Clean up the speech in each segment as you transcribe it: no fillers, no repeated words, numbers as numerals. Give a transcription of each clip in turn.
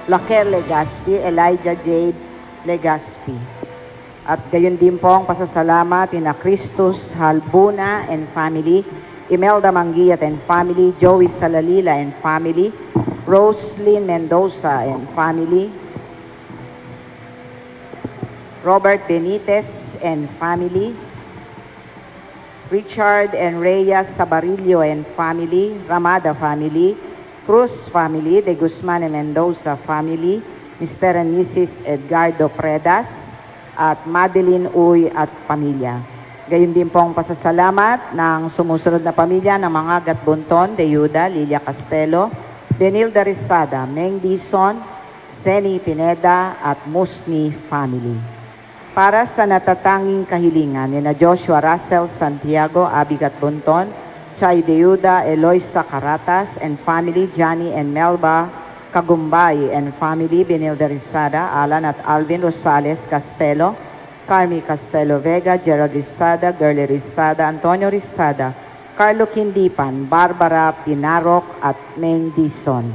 Laquel Legaspi, Elijah Jade Legaspi. At gayon din po ang pasasalamat ni Christus Halbuna and family, Imelda Manguiat and family, Joey Salalila and family, Roslyn Mendoza and family, Robert Benitez and family, Richard and Rhea Sabarillo and family, Ramada family, Cruz family, De Guzman and Mendoza family, Mr. and Mrs. Edgardo Predas, at Madeline Uy at pamilya. Gayon din po ang pasasalamat ng sumusunod na pamilya ng mga Gatbunton, Deyuda, Lilia Castelo, Benilda Rizada, Meng Dison, Seni Pineda at Musni family. Para sa natatanging kahilingan ni na Joshua Russell Santiago, Abi Gatbunton, Chay Deyuda, Eloisa Caratas and family, Johnny and Melba Kagumbay and family, Benilda Rizada, Alan at Alvin Rosales Castelo, Carmi Castelo Vega, Gerald Rizada, Girly Rizada, Antonio Rizada, Carlo Quindipan, Barbara Pinarok at Meng Dison.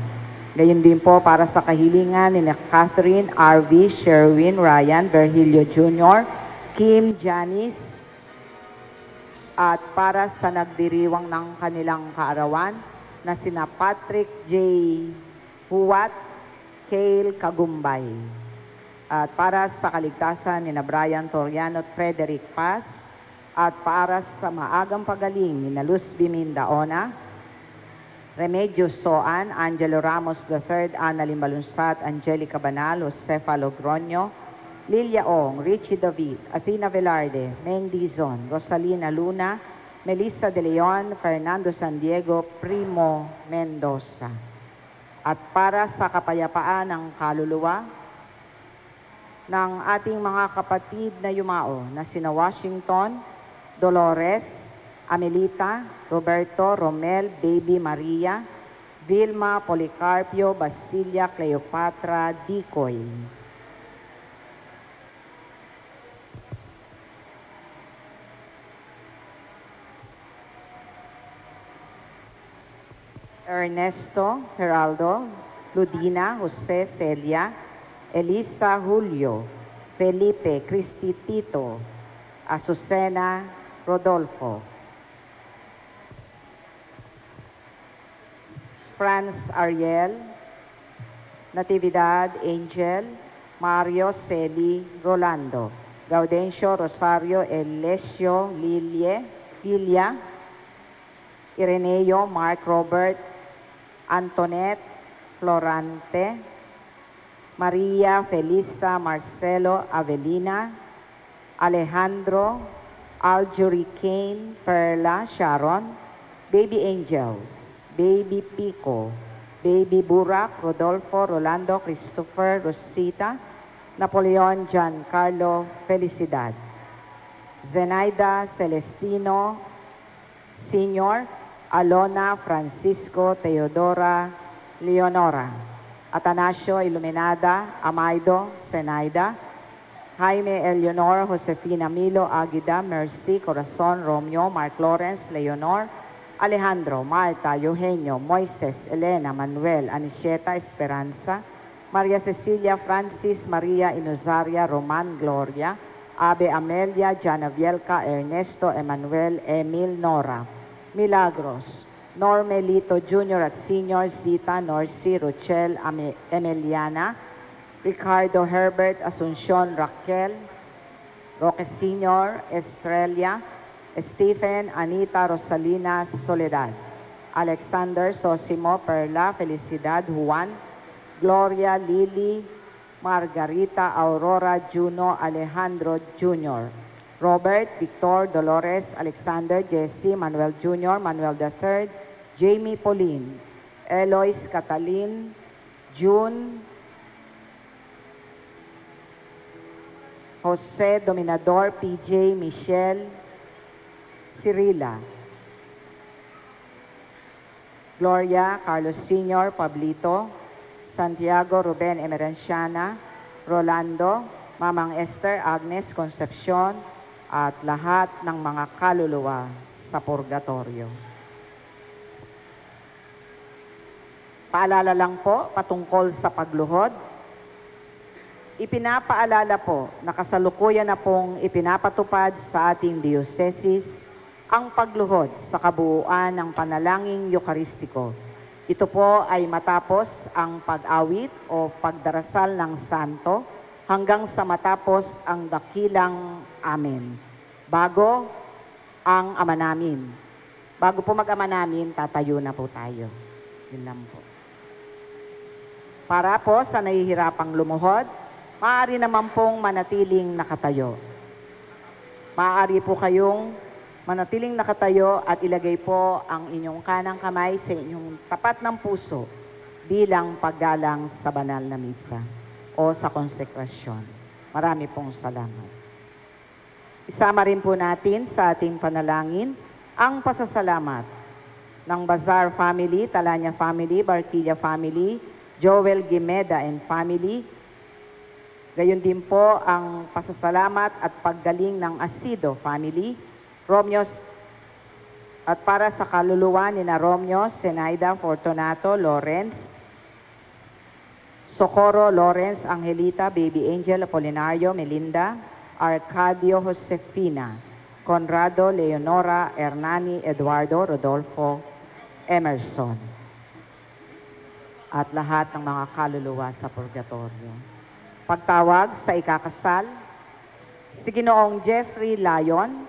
Gayon din po para sa kahilingan ni Catherine, RV, Sherwin, Ryan, Virgilio Jr., Kim, Janice, at para sa nagdiriwang ng kanilang kaarawan na sina Patrick J. Huwat, Kale Kagumbay. At para sa kaligtasan ni na Brian Toriano at Frederick Paz, at para sa maagang pagaling ni na Luz Bimindaona, Remedios Soan, Angelo Ramos III, Ana Limbalunsat, Angelica Banal, Josefa Logroño, Lilia Ong, Richie David, Athena Velarde, Meng Dizon, Rosalina Luna, Melissa De Leon, Fernando San Diego, Primo Mendoza. At para sa kapayapaan ng kaluluwa ng ating mga kapatid na yumao na sina Washington, Dolores, Amelita, Roberto, Romel, Baby Maria, Vilma, Policarpio, Basilia, Cleopatra, Dicoy. Ernesto, Geraldo, Ludina, Jose, Celia, Elisa, Julio, Felipe, Cristi, Tito, Azucena, Rodolfo, Franz Ariel, Natividad, Angel, Mario, Celi, Rolando, Gaudencio, Rosario, Elesio, Lilia, Ireneo, Mark, Robert, Antoinette, Florante, Maria, Felisa, Marcelo, Avelina, Alejandro, Aljuri, Kane, Perla, Sharon, Baby Angels, Baby Pico, Baby Burak, Rodolfo, Rolando, Christopher, Rosita, Napoleon, Giancarlo, Felicidad, Zenaida, Celestino, Senior, Alona, Francisco, Teodora, Leonora, Atanasio, Iluminada, Amaido, Zenaida, Jaime, Eleonor, Josefina, Milo, Aguida, Mercy, Corazon, Romeo, Mark Lawrence, Leonor, Alejandro, Marta, Eugenio, Moises, Elena, Manuel, Anisieta, Esperanza, Maria Cecilia, Francis, Maria, Inuzaria, Roman, Gloria, Abe Amelia, Jana Vielca, Ernesto, Emmanuel, Emil, Nora, Milagros, Normelito Jr. at Senior, Zita, Norcy, Rochelle, Emiliana, Ricardo, Herbert, Asuncion, Raquel, Roque Sr., Estrella, Stephen, Anita, Rosalina, Soledad, Alexander, Sosimo, Perla, Felicidad, Juan, Gloria, Lily, Margarita, Aurora, Juno, Alejandro Jr., Robert, Victor, Dolores, Alexander, Jesse, Manuel Jr., Manuel III, Jamie, Pauline, Elois, Catalin, June, Jose, Dominador, PJ, Michelle, Cirila, Gloria, Carlos Sr., Pablito, Santiago, Ruben, Emeranciana, Rolando, Mamang Esther, Agnes, Concepcion, at lahat ng mga kaluluwa sa purgatorio. Paalala lang po patungkol sa pagluhod. Ipinapaalala po na kasalukuyan na pong ipinapatupad sa ating diocese ang pagluhod sa kabuuan ng panalangin eukaristiko. Ito po ay matapos ang pag-awit o pagdarasal ng santo hanggang sa matapos ang dakilang amen. Bago ang ama namin. Bago po mag-ama namin, tatayo na po tayo. Yun lang po. Para po sa nahihirapang lumuhod, maaari naman pong manatiling nakatayo. Maaari po kayong manatiling nakatayo at ilagay po ang inyong kanang kamay sa inyong tapat ng puso bilang paggalang sa banal na misa o sa konsekrasyon. Marami pong salamat. Isama rin po natin sa ating panalangin ang pasasalamat ng Bazar family, Talanya family, Barquilla family, Joel Gimeda and family. Gayon din po ang pasasalamat at paggaling ng Asido family, Romeos, at para sa kaluluwa ni na Romeo, Zenaida, Fortunato, Lawrence, Socorro, Lawrence, Angelita, Baby Angel, Apolinario, Melinda, Arcadio, Josefina, Conrado, Leonora, Hernani, Eduardo, Rodolfo, Emerson, at lahat ng mga kaluluwa sa purgatorio. Pagtawag sa ikakasal, si Ginoong Jeffrey Lyon,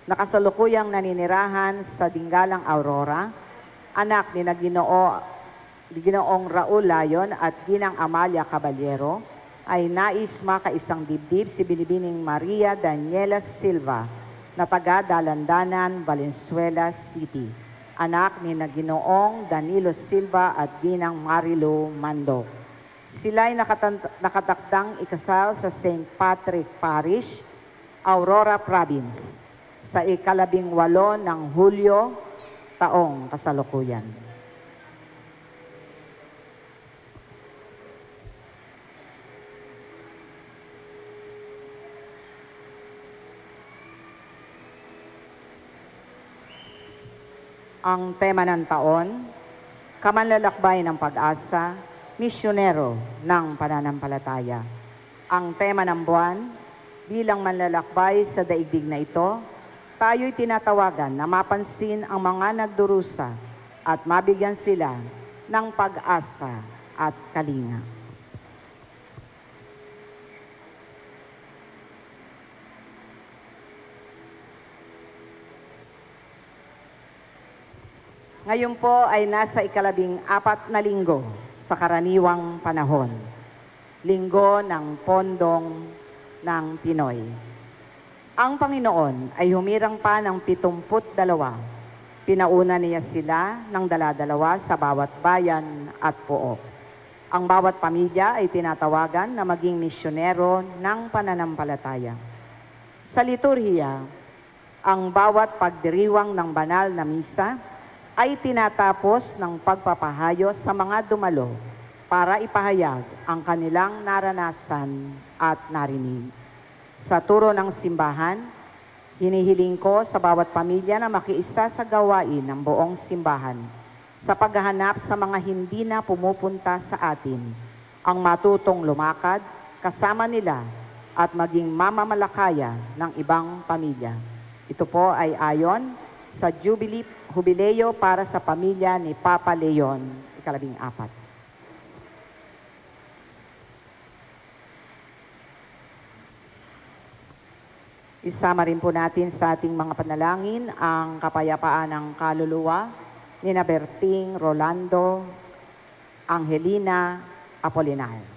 nakasalukuyang naninirahan sa Dinggalang Aurora, anak ni Ginoong Raul Lyon at Ginang Amalia Caballero, ay nais makaisang dibdib si Binibining Maria Daniela Silva na taga Dalandanan, Valenzuela City, anak ni Ginoong Danilo Silva at Ginang Marilu Mandok. Sila'y nakatakdang ikasal sa St. Patrick Parish, Aurora Province, sa ika-18 ng Hulyo, taong kasalukuyan. Ang tema ng taon, Kamanlalakbay ng Pag-asa, Misyonero ng Pananampalataya. Ang tema ng buwan, bilang manlalakbay sa daigdig na ito, tayo'y tinatawagan na mapansin ang mga nagdurusa at mabigyan sila ng pag-asa at kalinga. Ngayon po ay nasa ika-14 na linggo sa karaniwang panahon, linggo ng pondong ng Pinoy. Ang Panginoon ay humirang pa ng 72. Pinauna niya sila ng dala-dalawa sa bawat bayan at pook. Ang bawat pamilya ay tinatawagan na maging misyonero ng pananampalataya. Sa liturhiya, ang bawat pagdiriwang ng banal na misa ay tinatapos ng pagpapahayo sa mga dumalo para ipahayag ang kanilang naranasan at narinig. Sa turo ng simbahan, hinihiling ko sa bawat pamilya na makiisa sa gawain ng buong simbahan sa paghahanap sa mga hindi na pumupunta sa atin, ang matutong lumakad kasama nila at maging mamamalakaya ng ibang pamilya. Ito po ay ayon sa Jubileo para sa pamilya ni Papa Leon, ika-14. Isama rin po natin sa ating mga panalangin ang kapayapaan ng kaluluwa ni Berting, Rolando, Angelina, Apolinar.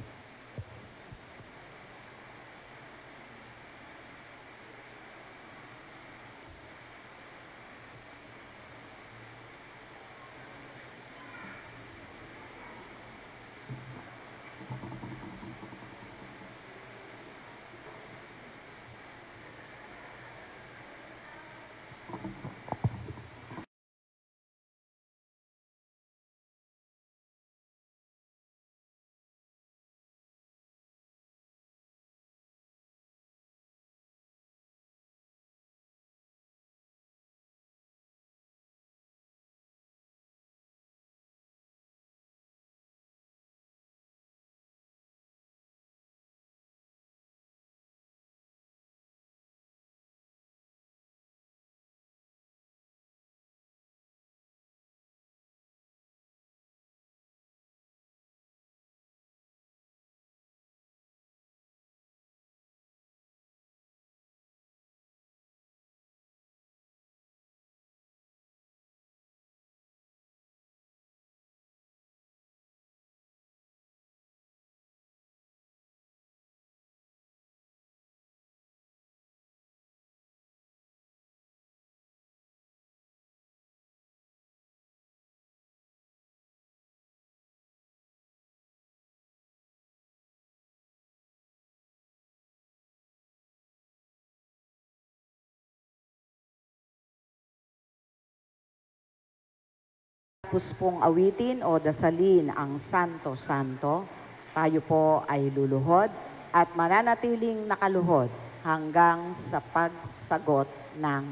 puspong awitin o dasalin ang Santo Santo, tayo po ay luluhod at mananatiling nakaluhod hanggang sa pagsagot ng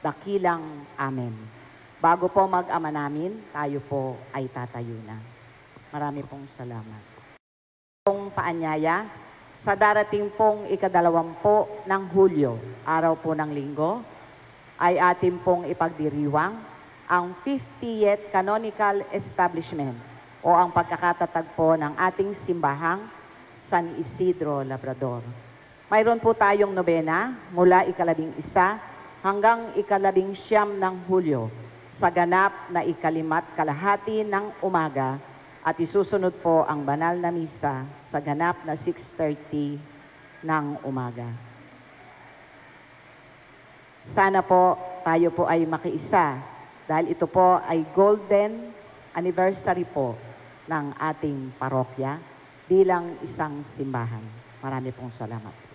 dakilang Amen. Bago po mag-ama namin, tayo po ay tatayo na. Marami pong salamat. Pong paanyaya, sa darating pong ika-20 ng Hulyo, araw po ng Linggo, ay atin pong ipagdiriwang ang 50th Canonical Establishment o ang pagkakatatagpo ng ating simbahang San Isidro Labrador. Mayroon po tayong nobena mula ika-11 hanggang ika-19 ng Hulyo sa ganap na ika-5:30 ng umaga at isusunod po ang banal na misa sa ganap na 6:30 ng umaga. Sana po tayo po ay makiisa dahil ito po ay golden anniversary po ng ating parokya bilang isang simbahan. Marami pong salamat.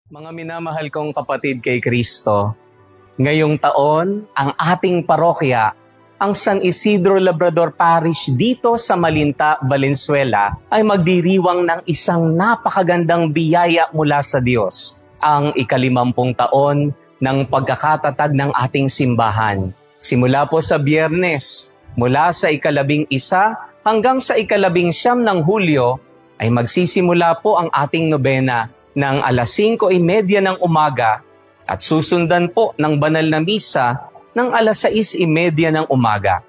Mga minamahal kong kapatid kay Kristo, ngayong taon, ang ating parokya, ang San Isidro Labrador Parish dito sa Malinta, Valenzuela, ay magdiriwang ng isang napakagandang biyaya mula sa Diyos, ang ika-50 taon ng pagkakatatag ng ating simbahan. Simula po sa Biyernes, mula sa ika-11 hanggang sa 19 ng Hulyo ay magsisimula po ang ating nobena ng alas 5:30 ng umaga at susundan po ng banal na misa ng alas 6:30 ng umaga.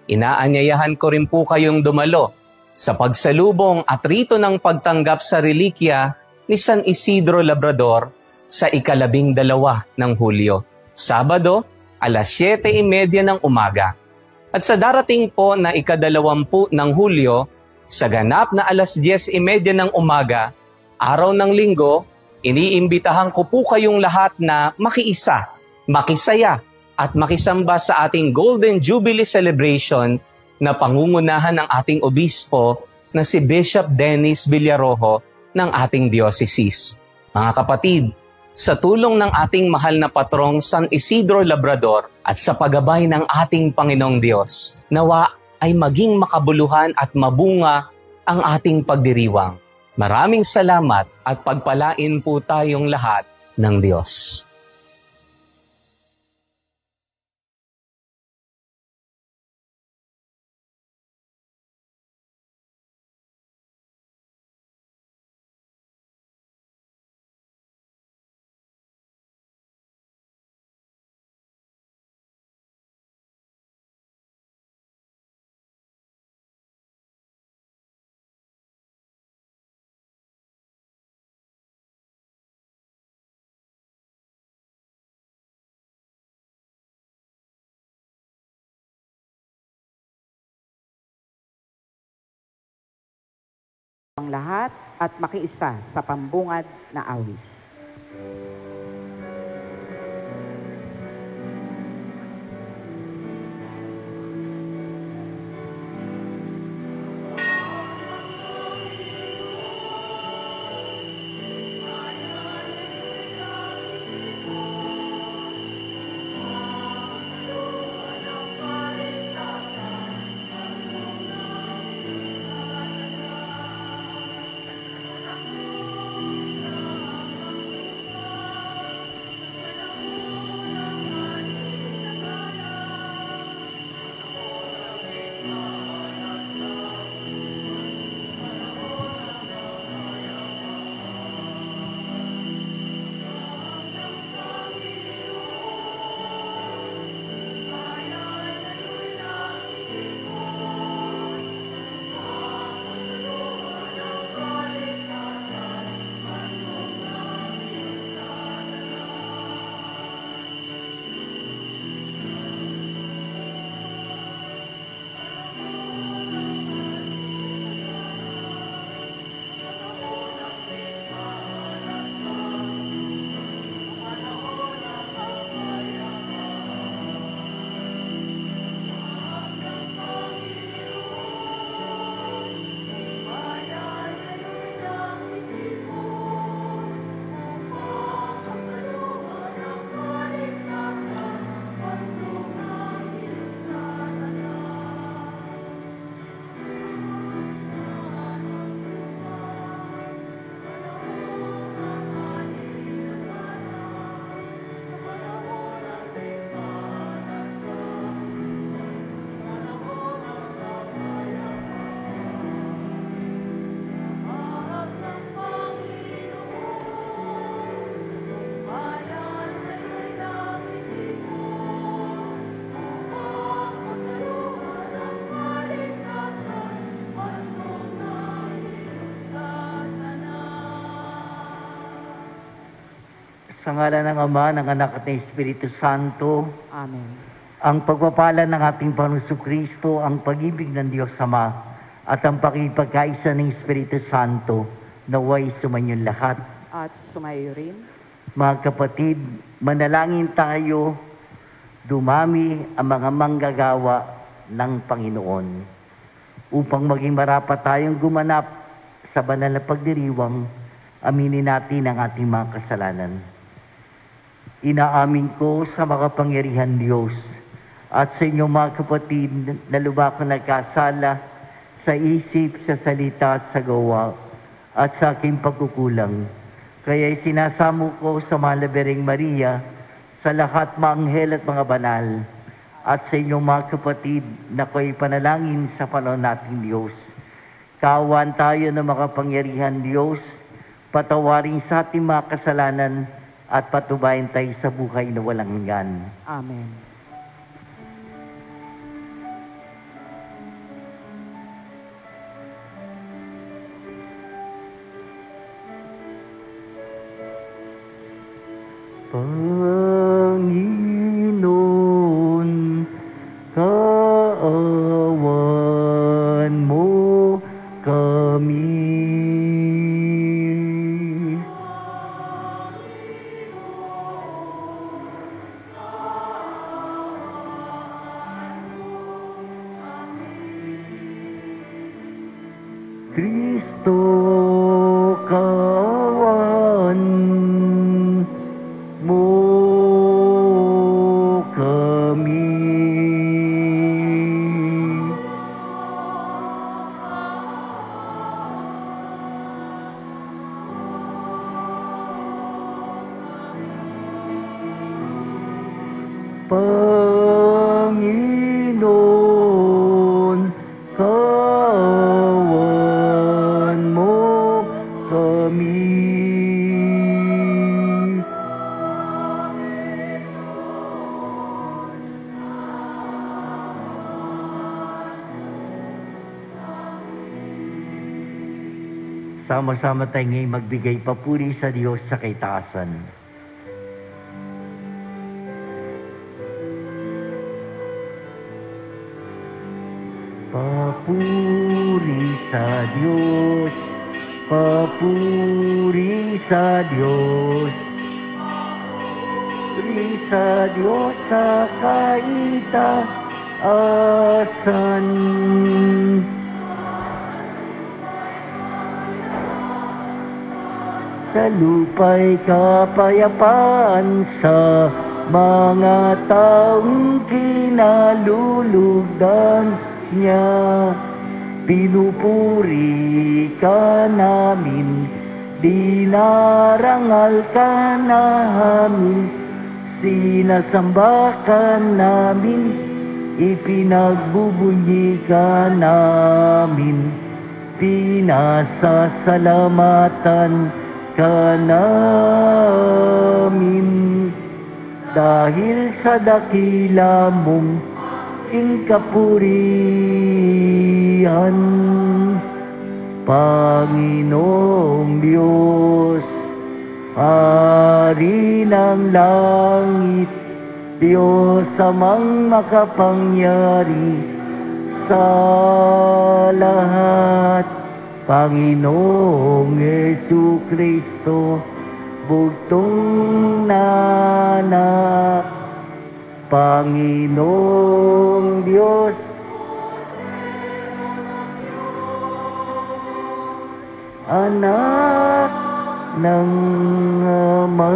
Inaanyayahan ko rin po kayong dumalo sa pagsalubong at rito ng pagtanggap sa relikya ni San Isidro Labrador sa 12 ng Hulyo, Sabado, alas 7:30 ng umaga. At sa darating po na 20 ng Hulyo, sa ganap na alas 10:30 ng umaga, araw ng Linggo, iniimbitahan ko po kayong lahat na makiisa, makisaya, at makisamba sa ating Golden Jubilee Celebration na pangungunahan ng ating obispo na si Bishop Dennis Villarojo ng ating diocese. Mga kapatid, sa tulong ng ating mahal na patrong San Isidro Labrador at sa paggabay ng ating Panginoong Diyos, nawa ay maging makabuluhan at mabunga ang ating pagdiriwang. Maraming salamat at pagpalain po tayong lahat ng Diyos. Ang lahat at makiisa sa pambungad na awit. Sa ngalan ng Ama, ng Anak at ng Espiritu Santo, Amen. ang pagpapala ng ating Panginoong Kristo, ang pag-ibig ng Diyos Ama, at ang pakipagkaisa ng Espiritu Santo, naway sumanyong lahat. At sumayo rin. Mga kapatid, manalangin tayo, dumami ang mga manggagawa ng Panginoon, upang maging marapat tayong gumanap sa banal na pagdiriwang, aminin natin ang ating mga kasalanan. Inaamin ko sa makapangyarihan Diyos at sa inyong mga kapatid na lubak na nagkasala sa isip, sa salita at sa gawa at sa aking pagkukulang. Kaya isinasamo ko sa mahal na Birheng Maria, sa lahat mga anghel at mga banal, at sa inyong mga kapatid na ko'y panalangin sa Panginoon nating Diyos. Kaawaan tayo ng makapangyarihan Diyos, patawarin sa ating mga kasalanan at patubayan tayo sa buhay na walang hanggan. Amen. Panginoon, kaawan mo kami. Kristo, kaawan mo kami. Panginoon, kaawan mo kami. Sama-sama tayo ngayon magbigay papuri sa Diyos sa kaitaasan. Papuri sa Diyos, papuri sa Diyos, papuri sa Diyos sa kaitaasan. Sa lupa'y kapayapaan sa mga taong kinalulugdan niya. Pinupuri ka namin, dinarangal ka namin, sinasamba ka namin, ipinagbubunyi ka namin, pinasasalamatan ka namin. Dahil sa dakila mong kapurihan, Panginoong Diyos, Hari ng langit, Diyos amang makapangyari sa lahat, Panginoong Jesucristo, bugtong nanak, Panginoong Diyos, anak ng Ama.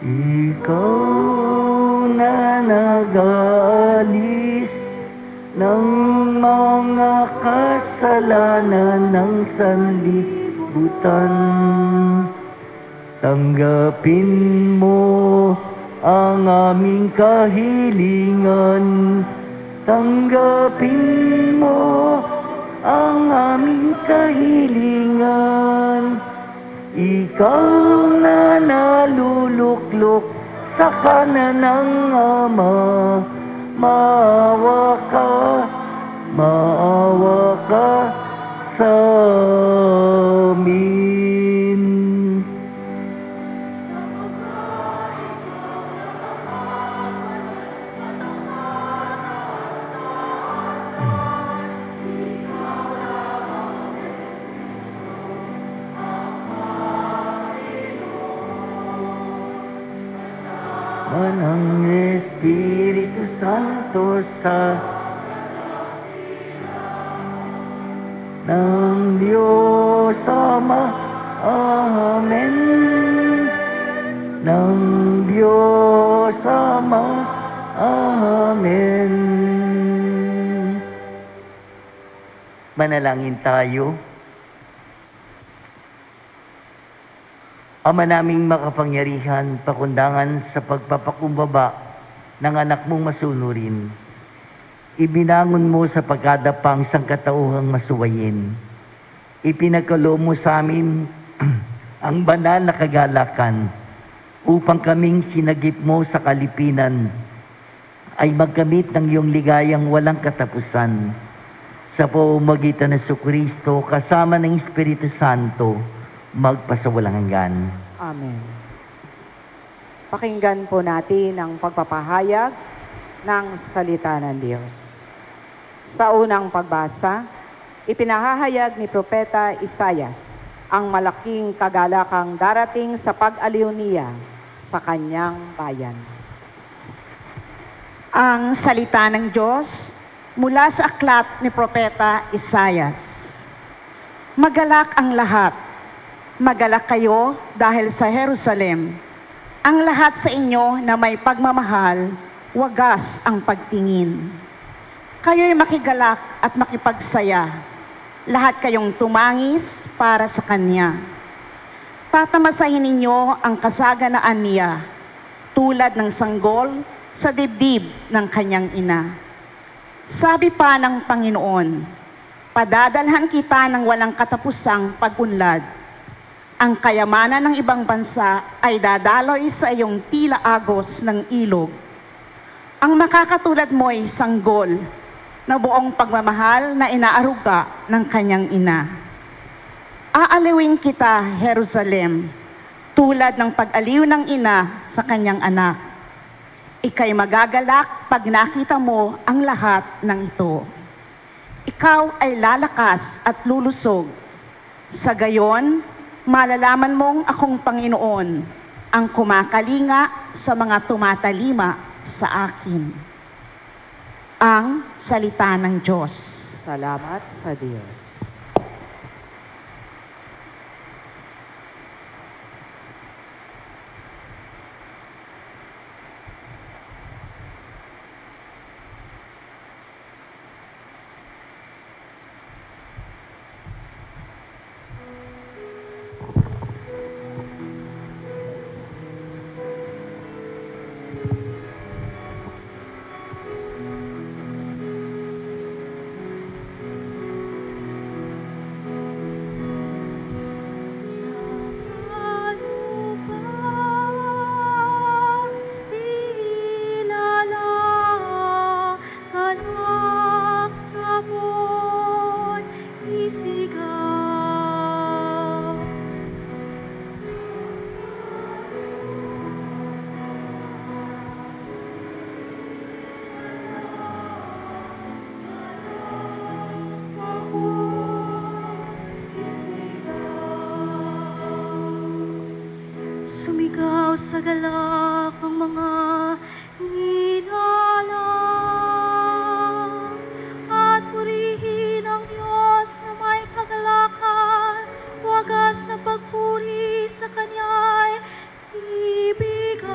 Ikaw na nag-aalis ng mga kasalanan ng sanlibutan, tanggapin mo ang aming kahilingan, tanggapin mo ang aming kahilingan. Ikaw na naluluklok sa kanan ng Ama, maawa ka sa amin. Santo sa ng Diyos Ama. Amen. Ng Diyos Ama. Amen. Manalangin tayo. Ama naming makapangyarihan, pakundangan sa pagpapakumbaba ng anak mong masunurin. Ibinangon mo sa pagkadapang sangkatauhang masuwayin. Ipinagkaloob mo sa amin ang banal na kagalakan upang kaming sinagip mo sa kalipinan ay magkamit ng iyong ligayang walang katapusan sa pamamagitan ng Jesucristo kasama ng Espiritu Santo magpasawalang hanggan. Amen. Pakinggan po natin ang pagpapahayag ng salita ng Diyos. Sa unang pagbasa, ipinahahayag ni Propeta Isaias ang malaking kagalakang darating sa pag-aliw niya sa kanyang bayan. Ang salita ng Diyos mula sa aklat ni Propeta Isaias. Magalak ang lahat. Magalak kayo dahil sa Jerusalem. Ang lahat sa inyo na may pagmamahal, wagas ang pagtingin. Kayo'y makigalak at makipagsaya. Lahat kayong tumangis para sa Kanya. Tatamasahin ninyo ang kasaganaan niya, tulad ng sanggol sa dibdib ng kanyang ina. Sabi pa ng Panginoon, padadalhan kita ng walang katapusang pag-unlad. Ang kayamanan ng ibang bansa ay dadaloy sa iyong tila agos ng ilog. Ang makakatulad mo'y sanggol na buong pagmamahal na inaaruga ng kanyang ina. Aaliwin kita, Jerusalem, tulad ng pag-aliw ng ina sa kanyang anak. Ika'y magagalak pag nakita mo ang lahat ng ito. Ikaw ay lalakas at lulusog. Sa gayon, malalaman mong akong Panginoon, ang kumakalinga sa mga tumatalima sa akin. Ang salita ng Diyos. Salamat sa Diyos. Sumigaw sa galak ang mga nilalang at purihin ang Diyos na may kagalakan, wagas na pagpuri sa Kanya'y ibigan.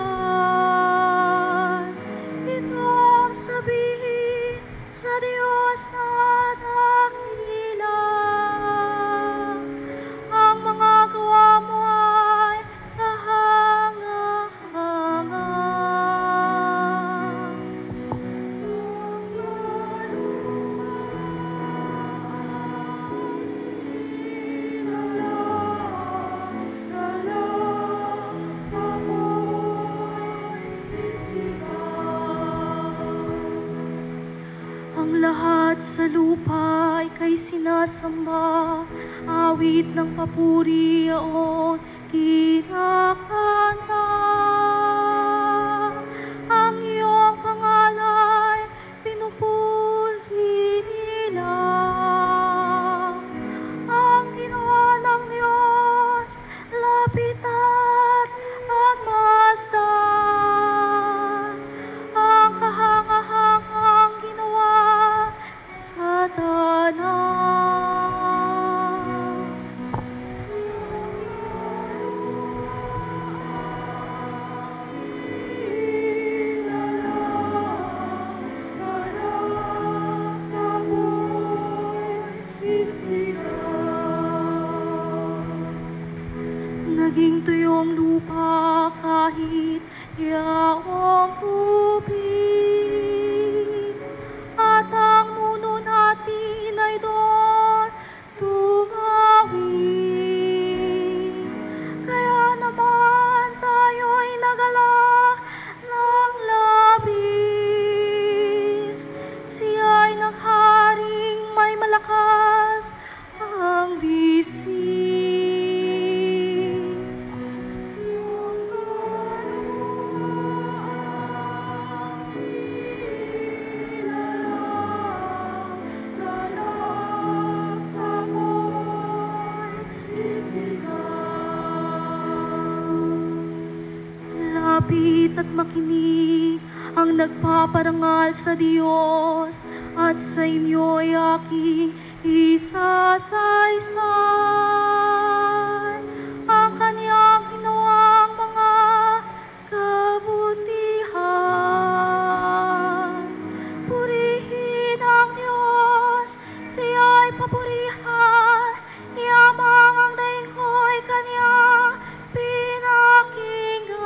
Ito ang sabihin sa Diyos na dakila, ang mga gawa mo ay ang lahat sa lupa ay kay sinasamba, awit ng papuri yaon kinakanta. Ang iyong pangalan pinupuri nila. Ang ginawa ng Diyos, lapit at pagmasdan. Ang kahanga-hanga maging tuyong lupa kahit yaong tubig. At ang mundo natin ay doon tumawid. Kaya naman tayo'y nagalak ng labis. Siya'y nagharing may malakas ang bisig. Lapit at makinig ang nagpaparangal sa Diyos, at sa inyo'y aking isasaysay ang kanyang ginawang mga kabutihan. Purihin ang Diyos, siya'y papurihan, yamang ang daing ko'y kanyang pinakinggan,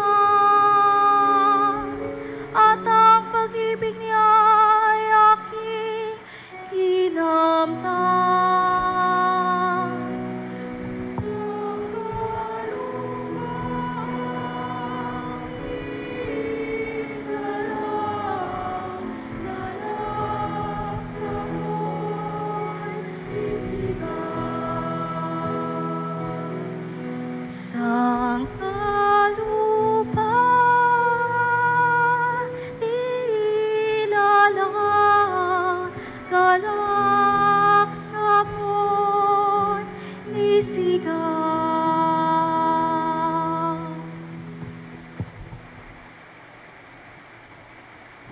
at ang pag-ibig niya ay aking hinamtan. Sang kalupa, ilalang, galak sa po'y nisigaw.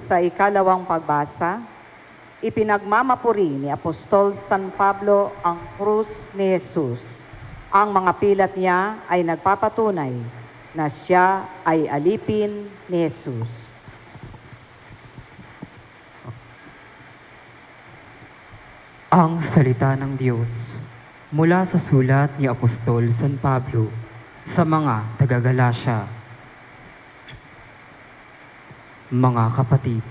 Sa ikalawang pagbasa, ipinagmamapuri ni Apostol San Pablo ang krus ni Jesus. Ang mga pilat niya ay nagpapatunay na siya ay alipin ni Jesus. Ang salita ng Diyos mula sa sulat ni Apostol San Pablo sa mga taga-Galacia. Mga kapatid,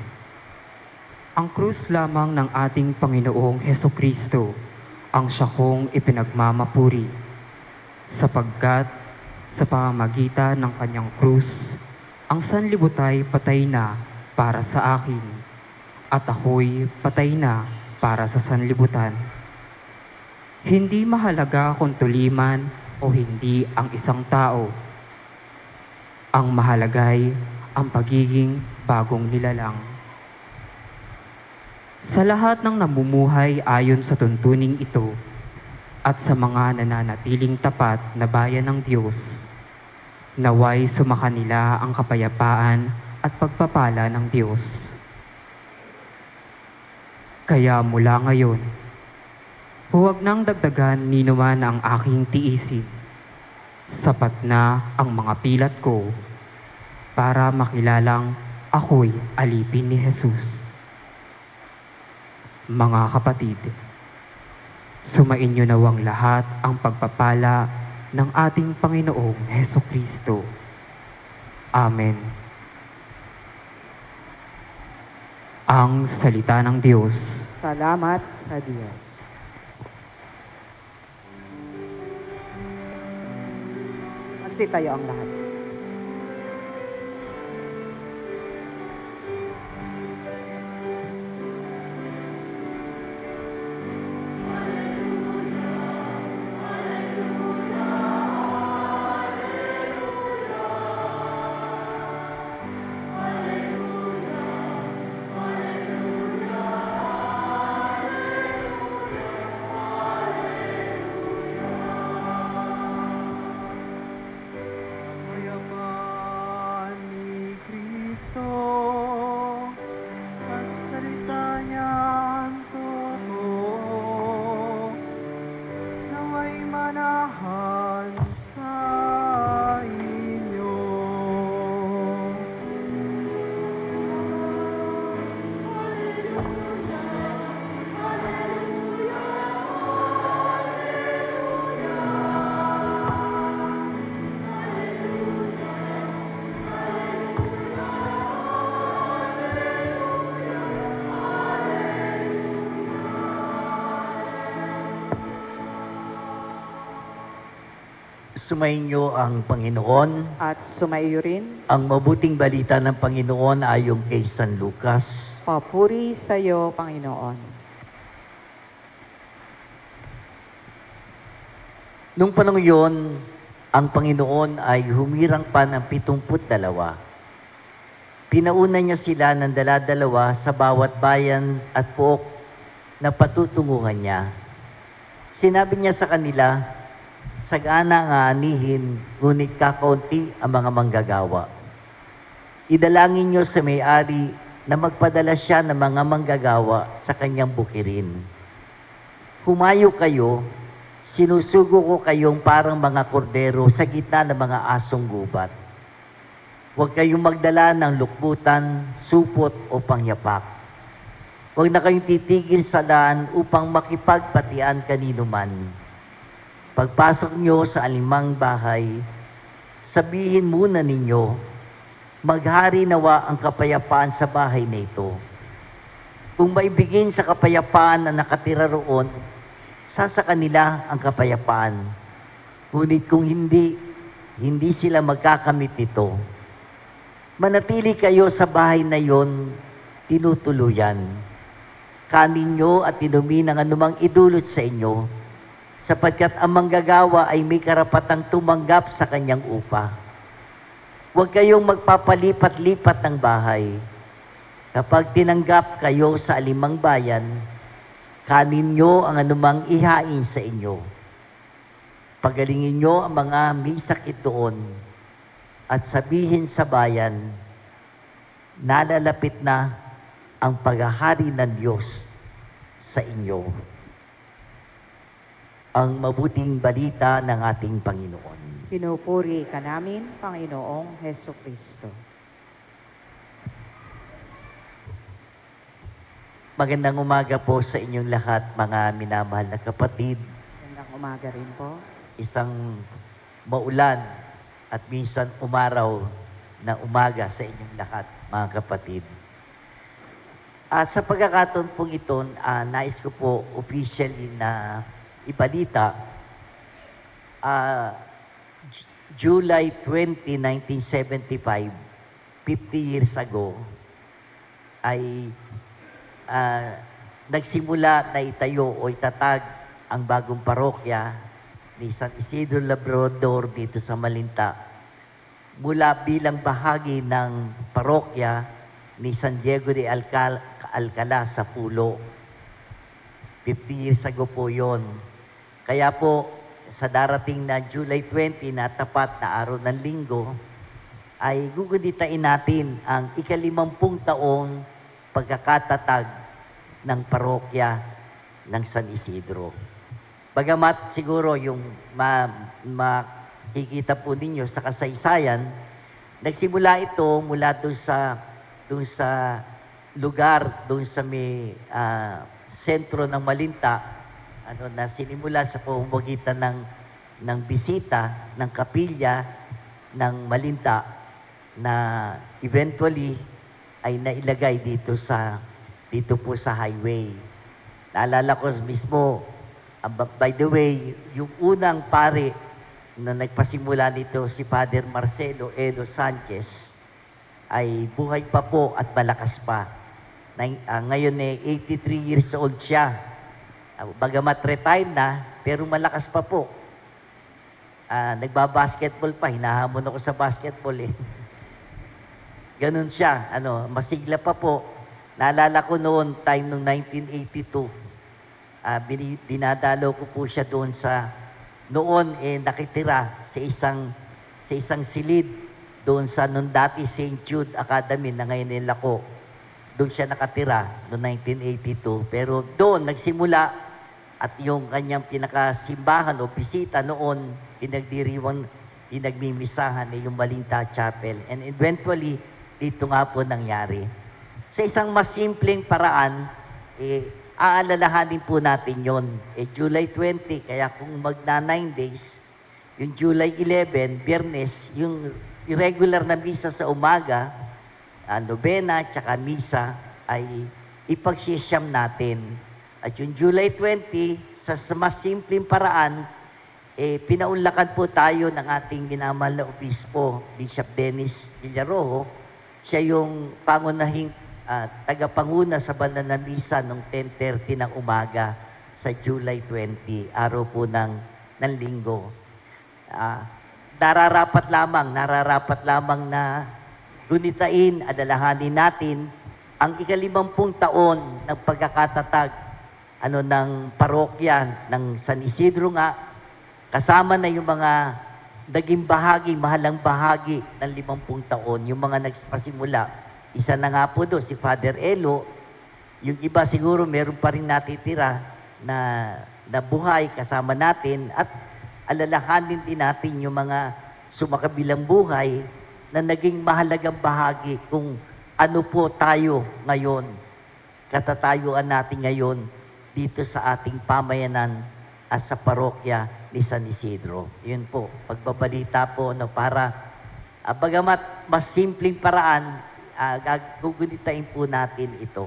ang krus lamang ng ating Panginoong Hesukristo ang siya kong ipinagmamapuri, sapagkat sa pamamagitan ng kanyang krus, ang sanlibutay patay na para sa akin, at ako'y patay na para sa sanlibutan. Hindi mahalaga kung tuliman o hindi ang isang tao. Ang mahalagay ang pagiging bagong nilalang. Sa lahat ng namumuhay ayon sa tuntuning ito, at sa mga nananatiling tapat na bayan ng Diyos, naway sumakanila ang kapayapaan at pagpapala ng Diyos. Kaya mula ngayon, huwag nang dagdagan ni naman ang aking tiisin. Sapat na ang mga pilat ko para makilalang ako'y alipin ni Jesus. Mga kapatid, sumainyo nawang lahat ang pagpapala ng ating Panginoong Hesukristo. Amen. Ang salita ng Diyos. Salamat sa Diyos. Magsitayo ang lahat. Sumainyo ang Panginoon. At sumaiyo rin. Ang mabuting balita ng Panginoon ayon kay San Lucas. Papuri sa iyo, Panginoon. Nung panahon yon, ang Panginoon ay humirang pa ng 72. Pinauna niya sila ng dala-dalawa sa bawat bayan at pook na patutunguhan niya. Sinabi niya sa kanila, sagana ang aanihin, ngunit kakaunti ang mga manggagawa. Idalangin niyo sa may-ari na magpadala siya ng mga manggagawa sa kanyang bukirin. Humayo kayo, sinusugo ko kayong parang mga kordero sa gitna ng mga asong gubat. Huwag kayong magdala ng lukbutan, supot o pangyapak. Huwag na kayong titigil sa daan upang makipagpatian kanino man. Pagpasok nyo sa alimang bahay, sabihin muna ninyo, maghari nawa ang kapayapaan sa bahay na ito. Kung maibigin sa kapayapaan na nakatira roon, sa kanila ang kapayapaan. Ngunit kung hindi sila magkakamit nito. Manatili kayo sa bahay na yon, tinutuluyan. Kanin nyo at inumin ang anumang idulot sa inyo, sapagkat ang manggagawa ay may karapatang tumanggap sa kanyang upa. Huwag kayong magpapalipat-lipat ng bahay. Kapag tinanggap kayo sa alimang bayan, kanin nyo ang anumang ihain sa inyo. Pagalingin nyo ang mga may sakit doon at sabihin sa bayan, nalalapit na ang paghahari ng Diyos sa inyo. Ang mabuting balita ng ating Panginoon. Pinupuri ka namin, Panginoong Heso Kristo. Magandang umaga po sa inyong lahat, mga minamahal na kapatid. Magandang umaga rin po. Isang maulan at minsan umaraw na umaga sa inyong lahat, mga kapatid. Sa pagkakataon pong ito, nais ko po officially na ibalita, July 20, 1975, 50 years ago, ay nagsimula na itayo o itatag ang bagong parokya ni San Isidro Labrador dito sa Malinta. Mula bilang bahagi ng parokya ni San Diego de Alcala sa Pulo. 50 years ago po yon. Kaya po, sa darating na July 20 na tapat na araw ng linggo, ay guguditain natin ang ika-50 taong pagkakatatag ng parokya ng San Isidro. Bagamat siguro yung makikita po ninyo sa kasaysayan, nagsimula ito mula doon sa lugar, doon sa may sentro ng Malinta, na sinimula sa pamamagitan ng bisita, ng kapilya, ng Malinta, na eventually ay nailagay dito po sa highway. Naalala ko mismo, by the way, yung unang pare na nagpasimula nito, si Father Marcelo Edo Sanchez, ay buhay pa po at malakas pa. Ngayon 83 years old siya. Bagamat retired na, pero malakas pa po. Nagbabasketball pa, hinahamon ako sa basketball eh. Ganun siya, masigla pa po. Naalala ko noon, time nung 1982, dinadalo ko po siya doon noon nakitira sa isang silid doon sa nung dati St. Jude Academy na ngayon Lako. Doon siya nakatira noong 1982. Pero doon nagsimula at yung kanyang pinakasimbahan o bisita noon, pinagmimisahan yung Malinta Chapel. And eventually, dito nga po nangyari. Sa isang mas simpleng paraan, aalalahanin po natin yon. July 20, kaya kung magna 9 days, yung July 11, Biyernes, yung irregular na misa sa umaga, nobena, tsaka misa, ay ipagsisiyam natin. At yung July 20, sa mas simpleng paraan, pinaunlakan po tayo ng ating minamahal na obispo, Bishop Dennis Villarojo. Siya yung pangunahing tagapanguna sa banal na misa noong 10:30 ng umaga sa July 20, araw po ng linggo. Nararapat lamang na gunitain, adalahanin natin ang ika-50 taon ng pagkakatatag ng parokya ng San Isidro nga, kasama na yung mga naging mahalang bahagi ng 50 taon, yung mga nagpasimula. Isa na nga po doon, si Father Elo. Yung iba siguro meron pa rin natitira na buhay kasama natin, at alalahanin din natin yung mga sumakabilang buhay na naging mahalagang bahagi kung ano po tayo ngayon, katatayuan natin ngayon dito sa ating pamayanan at sa parokya ni San Isidro. Yun po, pagbabalita po para bagamat mas simpleng paraan, gugunitain po natin ito.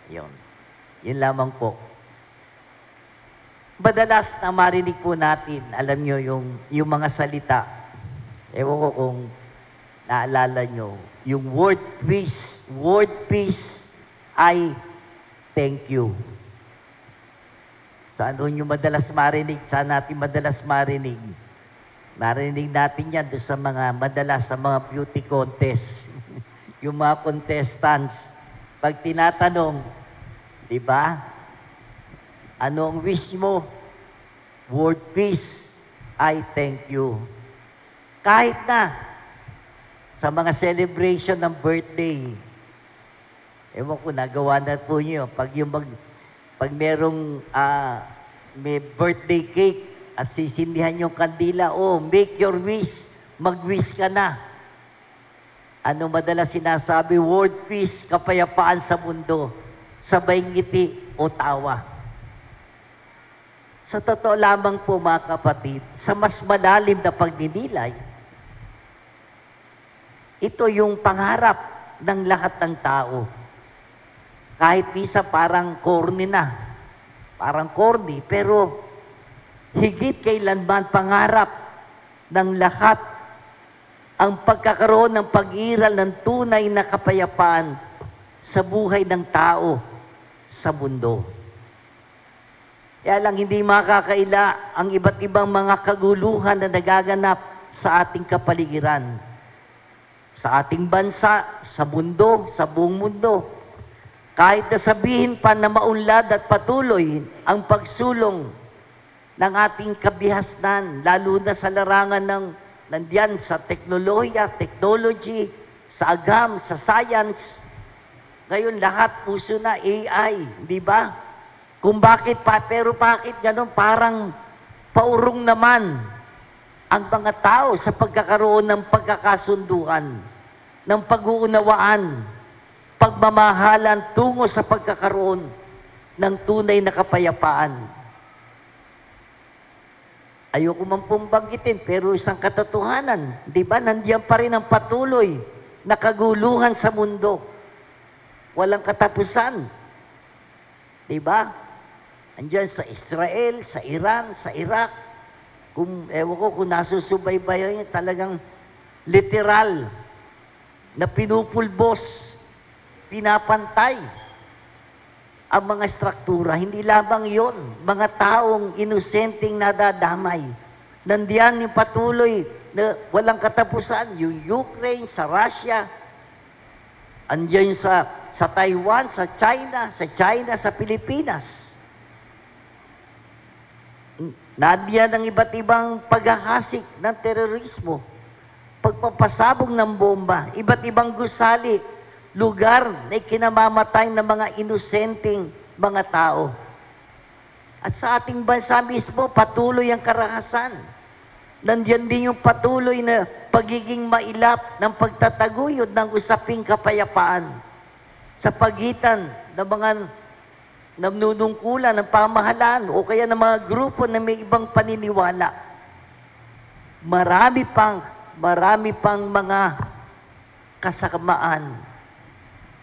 Yun lamang po. Madalas na marinig po natin, alam nyo, yung mga salita. Ewan ko kung naalala nyo, yung word peace, I thank you. Saan nyo madalas marinig? Saan natin madalas marinig? Marinig natin yan doon sa mga beauty contest. Yung mga contestants, pag tinatanong, di ba? Ano ang wish mo? Word peace, I thank you. Kahit na sa mga celebration ng birthday, ewan ko, nagawa na po nyo. Pag merong may birthday cake at sisindihan yung kandila, make your wish, mag-wish ka na. Ano madalas sinasabi? Word peace, kapayapaan sa mundo, sabay ngiti o tawa. Sa totoo lamang po mga kapatid, sa mas malalim na pagninilay, ito yung pangarap ng lahat ng tao. Kahit misa parang corny pero higit kailanman pangarap ng lahat ang pagkakaroon ng pag-iral ng tunay na kapayapaan sa buhay ng tao sa mundo. Kaya lang hindi makakaila ang iba't ibang mga kaguluhan na nagaganap sa ating kapaligiran, sa ating bansa, sa mundo, sa buong mundo. Kahit na sabihin pa na maunlad at patuloy ang pagsulong ng ating kabihasnan, lalo na sa larangan ng nandiyan sa technology, sa agam, sa science. Ngayon lahat puso na AI, di ba? Kung bakit ganon, parang paurong naman ang mga tao sa pagkakaroon ng pagkakasunduan, ng pag-uunawaan, pagmamahalan tungo sa pagkakaroon ng tunay na kapayapaan. Ayoko man pong banggitin, pero isang katotohanan, di ba, nandiyan pa rin ang patuloy na kaguluhan sa mundo. Walang katapusan. Di ba? Andiyan sa Israel, sa Iran, sa Iraq. Ewan ko kung nasusubaybayan niya, talagang literal na pinupulbos, pinapantay ang mga struktura. Hindi lamang yon, mga taong inosenteng nadadamay. Nandiyan yung patuloy na walang katapusan, yung Ukraine, sa Russia, andiyan sa Taiwan, sa China, sa Pilipinas. Nandiyan ang iba't ibang paghahasik ng terorismo, pagpapasabog ng bomba, iba't ibang gusali, lugar na ikinamamatay ng mga inosenteng mga tao. At sa ating bansa mismo, patuloy ang karahasan. Nandiyan din yung patuloy na pagiging mailap ng pagtataguyod ng usaping kapayapaan sa pagitan ng mga namnunungkulan ng pamahalaan o kaya ng mga grupo na may ibang paniniwala. Marami pang mga kasamaan,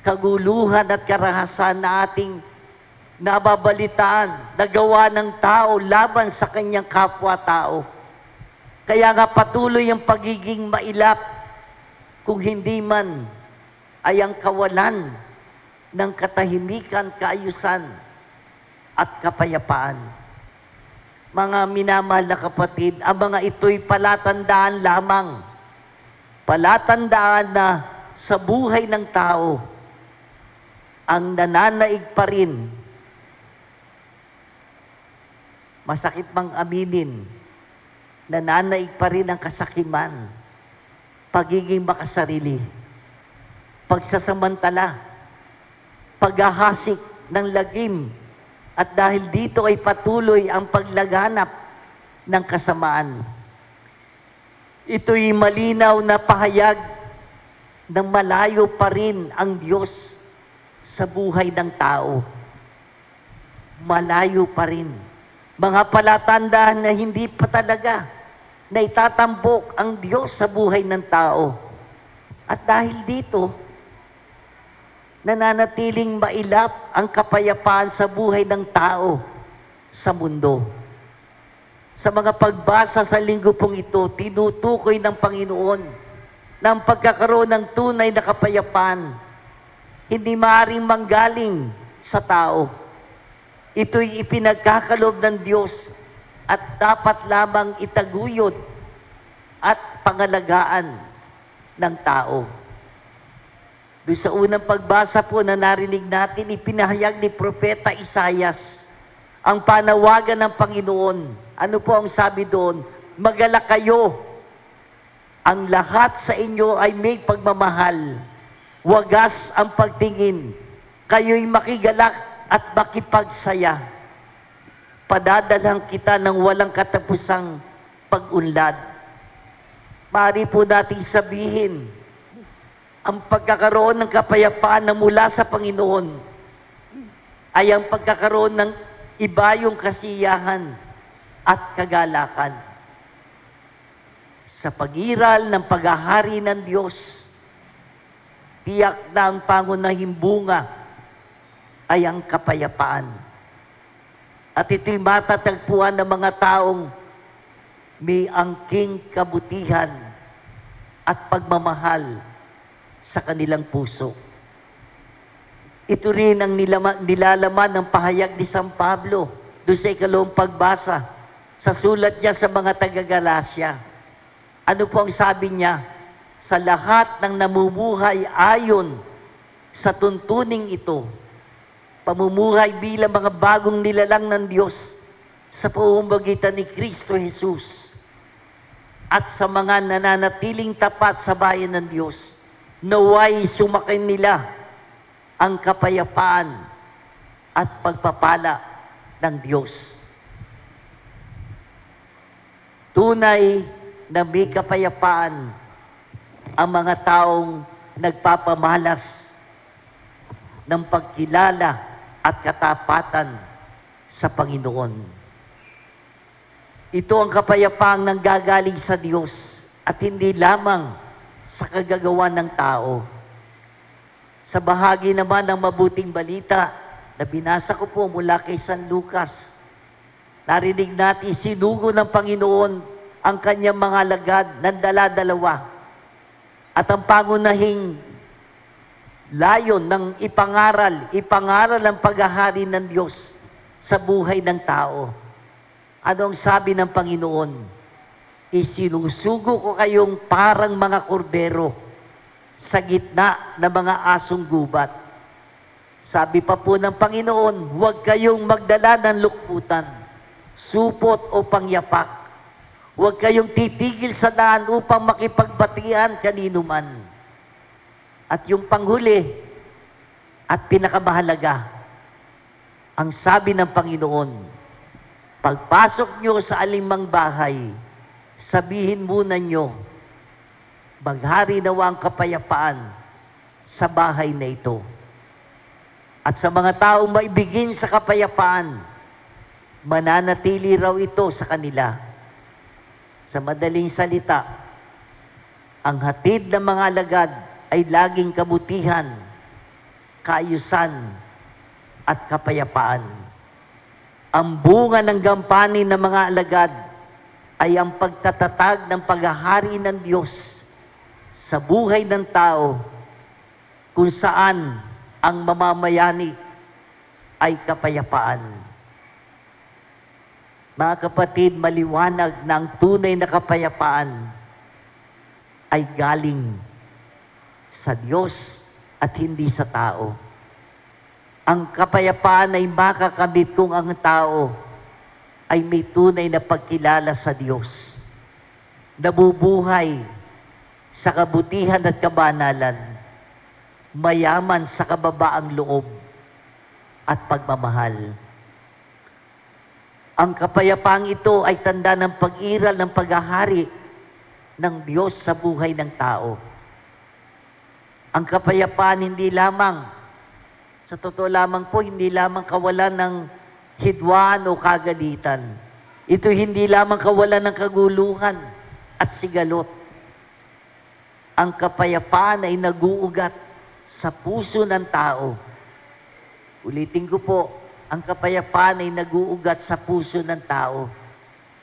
kaguluhan at karahasan na ating nababalitaan na gawa ng tao laban sa kanyang kapwa-tao. Kaya nga patuloy ang pagiging mailap, kung hindi man ay ang kawalan ng katahimikan, kaayusan at kapayapaan. Mga minamahal na kapatid, ang mga ito'y palatandaan lamang. Palatandaan na sa buhay ng tao, ang nananaig pa rin, masakit mang aminin, nananaig pa rin ang kasakiman, pagiging makasarili, pagsasamantala, paghahasik ng lagim, at dahil dito ay patuloy ang paglaganap ng kasamaan. Ito'y malinaw na pahayag na malayo pa rin ang Diyos sa buhay ng tao. Malayo pa rin. Mga palatandaan na hindi pa talaga na itatambok ang Diyos sa buhay ng tao. At dahil dito, nananatiling mailap ang kapayapaan sa buhay ng tao sa mundo. Sa mga pagbasa sa linggo pong ito, tinutukoy ng Panginoon na ang pagkakaroon ng tunay na kapayapaan hindi maaaring manggaling sa tao. Ito'y ipinagkakaloob ng Diyos at dapat lamang itaguyod at pangalagaan ng tao. Doon sa unang pagbasa po na narinig natin, ipinahayag ni Propeta Isaias ang panawagan ng Panginoon. Ano po ang sabi doon? Magalak kayo. Ang lahat sa inyo ay may pagmamahal. Wagas ang pagtingin. Kayo'y makigalak at makipagsaya. Padadalhan kita ng walang katapusang pag-unlad. Maaari po nating sabihin, ang pagkakaroon ng kapayapaan na mula sa Panginoon ay ang pagkakaroon ng ibayong kasiyahan at kagalakan. Sa pagiral ng paghahari ng Diyos, tiyak na ang pangunahing bunga ay ang kapayapaan. At ito'y matatagpuan ng mga taong may angking kabutihan at pagmamahal sa kanilang puso. Ito rin ang nilalaman ng pahayag ni San Pablo doon sa ikalawang pagbasa sa sulat niya sa mga taga-Galasya. Ano po ang sabi niya? Sa lahat ng namumuhay ayon sa tuntuning ito, pamumuhay bilang mga bagong nilalang ng Diyos sa pamamagitan ni Kristo Jesus, at sa mga nananatiling tapat sa bayan ng Diyos, naway sumakin nila ang kapayapaan at pagpapala ng Diyos. Tunay na may kapayapaan ang mga taong nagpapamalas ng pagkilala at katapatan sa Panginoon. Ito ang kapayapaang nanggagaling sa Diyos at hindi lamang sa kagagawan ng tao. Sa bahagi naman ng mabuting balita na binasa ko po mula kay San Lucas, narinig natin sinugo ng Panginoon ang kanyang mga alagad ng dala-dalawa at ang pangunahing layon ng ipangaral ang paghahari ng Diyos sa buhay ng tao. Anong sabi ng Panginoon? Isinusugo ko kayong parang mga kordero sa gitna ng mga asong gubat. Sabi pa po ng Panginoon, huwag kayong magdala ng lukputan, supot o pangyapak. Huwag kayong titigil sa daan upang makipagbatian kanino man. At yung panghuli at pinakamahalaga, ang sabi ng Panginoon, pagpasok nyo sa alimang bahay, sabihin muna nyo, maghari nawa ang kapayapaan sa bahay na ito. At sa mga taong maibigin sa kapayapaan, mananatili raw ito sa kanila. Sa madaling salita, ang hatid ng mga alagad ay laging kabutihan, kaayusan, at kapayapaan. Ang bunga ng gampanin ng mga alagad ay ang pagtatatag ng paghahari ng Diyos sa buhay ng tao, kung saan ang mamamayani ay kapayapaan. Mga kapatid, maliwanag na ang tunay na kapayapaan ay galing sa Diyos at hindi sa tao. Ang kapayapaan ay makakamit kung ang tao ay may tunay na pagkilala sa Diyos, nabubuhay sa kabutihan at kabanalan, mayaman sa kababaang loob at pagmamahal. Ang kapayapaang ito ay tanda ng pag-iral ng paghahari ng Diyos sa buhay ng tao. Ang kapayapaan hindi lamang, sa totoo lamang po, hindi lamang kawalan ng hidwaan o kagalitan. Ito hindi lamang kawalan ng kaguluhan at sigalot. Ang kapayapaan ay naguugat sa puso ng tao. Ulitin ko po, ang kapayapaan ay naguugat sa puso ng tao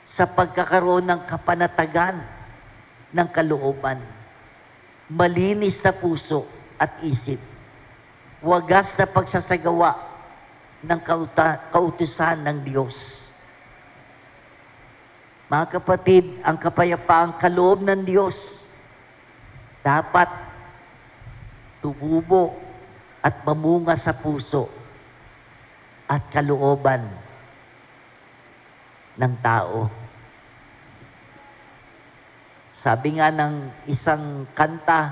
sa pagkakaroon ng kapanatagan ng kalooban, malinis na puso at isip, wagas na pagsasagawa ng kautusan ng Diyos. Mga kapatid, ang kapayapaang kaloob ng Diyos dapat tumubo at mamunga sa puso at kalooban ng tao. Sabi nga ng isang kanta,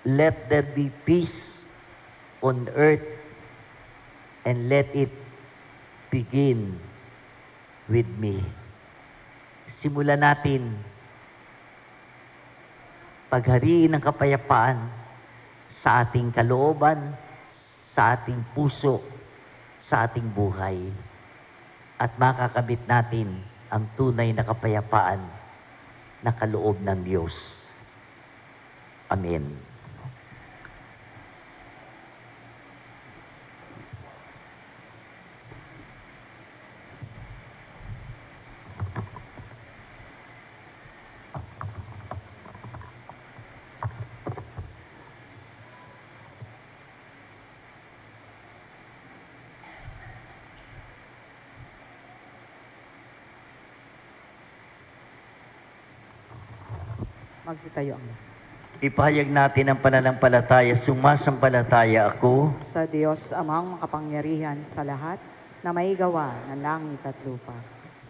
"Let there be peace on earth and let it begin with me." Simulan natin paghariin ng kapayapaan sa ating kalooban, sa ating puso, sa ating buhay. At makakabit natin ang tunay na kapayapaan na kaloob ng Diyos. Amen. Magsitayo ang lahat. Ipahayag natin ang pananampalataya. Sumasampalataya ako Sa Diyos amang makapangyarihan sa lahat na may gawa ng langit at lupa.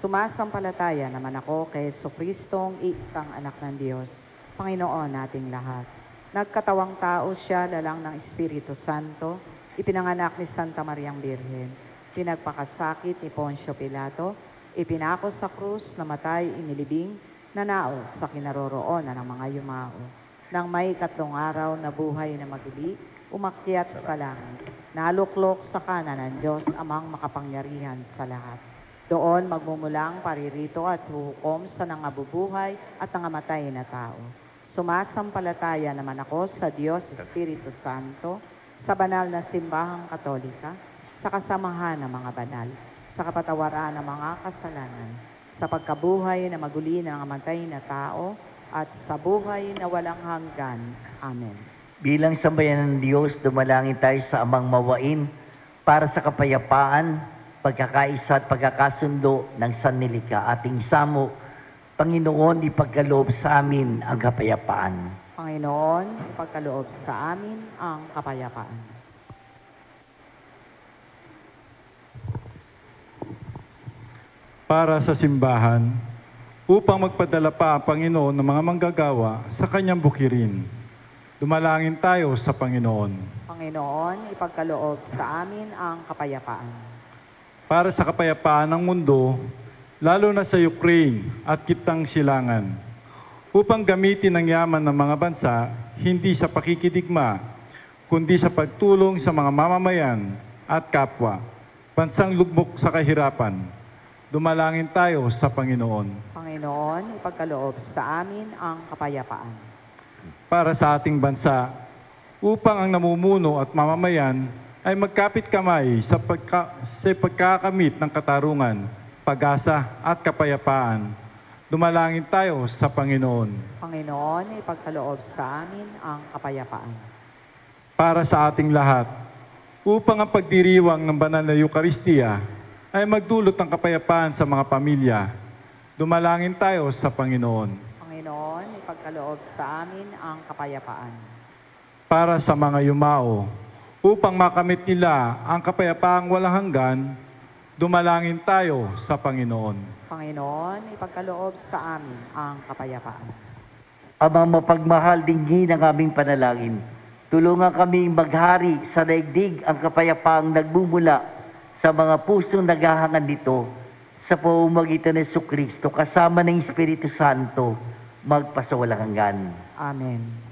Sumasampalataya naman ako kay Jesucristong iisang anak ng Diyos, Panginoon nating lahat. Nagkatawang tao siya, lalang ng Espiritu Santo, ipinanganak ni Santa Mariang Birhen, pinagpakasakit ni Poncio Pilato, ipinako sa krus, namatay, inilibing, nanaos sa kinaroroonan ng mga yumao. Nang may 3 araw na buhay na magili, umakyat sa langit, naluklok sa kanan ng Diyos amang makapangyarihan sa lahat. Doon magmumulang paririto at huhukom sa nangabubuhay at nangamatay na tao. Sumasampalataya naman ako sa Diyos Espiritu Santo, sa banal na simbahang katolika, sa kasamahan ng mga banal, sa kapatawaran ng mga kasalanan, sa pagkabuhay na maguli ng amatay na tao, at sa buhay na walang hanggan. Amen. bilang sambayan ng Diyos, dumalangin tayo sa Amang Mawain para sa kapayapaan, pagkakaisa at pagkakasundo ng sanlilika. Ating samo, Panginoon, ipagkaloob sa amin ang kapayapaan. Panginoon, ipagkaloob sa amin ang kapayapaan. Para sa simbahan, upang magpadala pa ang Panginoon ng mga manggagawa sa kanyang bukirin. Dumalangin tayo sa Panginoon. Panginoon, ipagkaloob sa amin ang kapayapaan. Para sa kapayapaan ng mundo, lalo na sa Ukraine at Kitang Silangan, upang gamitin ang yaman ng mga bansa hindi sa pakikidigma, kundi sa pagtulong sa mga mamamayan at kapwa, bansang lugmok sa kahirapan. Dumalangin tayo sa Panginoon. Panginoon, ipagkaloob sa amin ang kapayapaan. Para sa ating bansa, upang ang namumuno at mamamayan ay magkapit kamay sa pagkakamit ng katarungan, pag-asa at kapayapaan. Dumalangin tayo sa Panginoon. Panginoon, ipagkaloob sa amin ang kapayapaan. Para sa ating lahat, upang ang pagdiriwang ng banal na Eukaristiya ay magdulot ng kapayapaan sa mga pamilya, dumalangin tayo sa Panginoon. Panginoon, ipagkaloob sa amin ang kapayapaan. Para sa mga yumao, upang makamit nila ang kapayapaang walang hanggan, dumalangin tayo sa Panginoon. Panginoon, ipagkaloob sa amin ang kapayapaan. Amang mapagmahal, dinggin ang aming panalangin. Tulungan kaming maghari sa daigdig ang kapayapaang nagmumula sa mga pusong naghahangad nito sa pamamagitan ng Jesucristo kasama ng Espiritu Santo magpasawalang hanggan. Amen.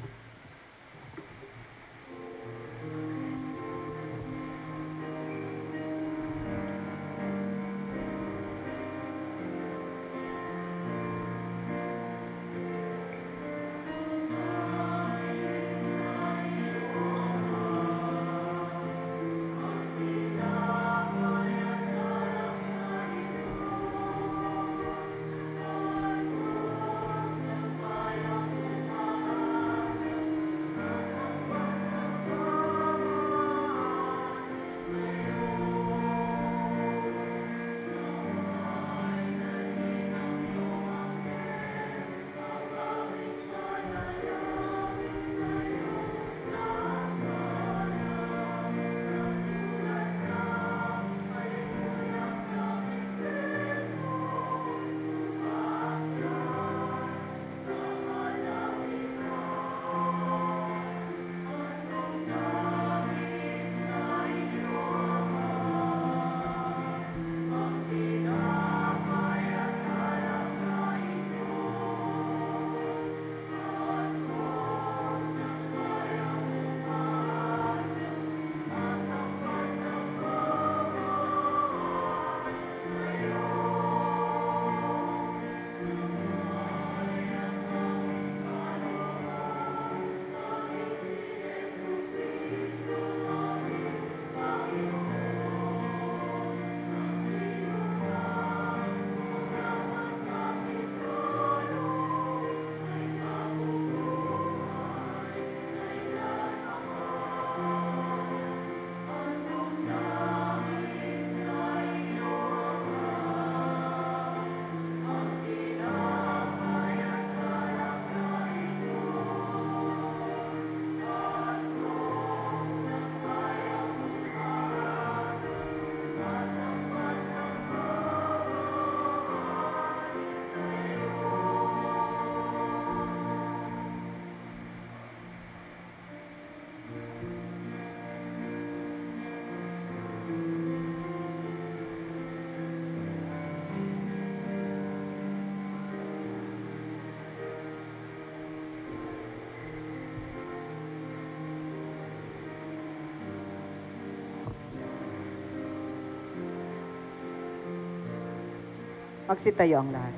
Magsitayo ang lahat.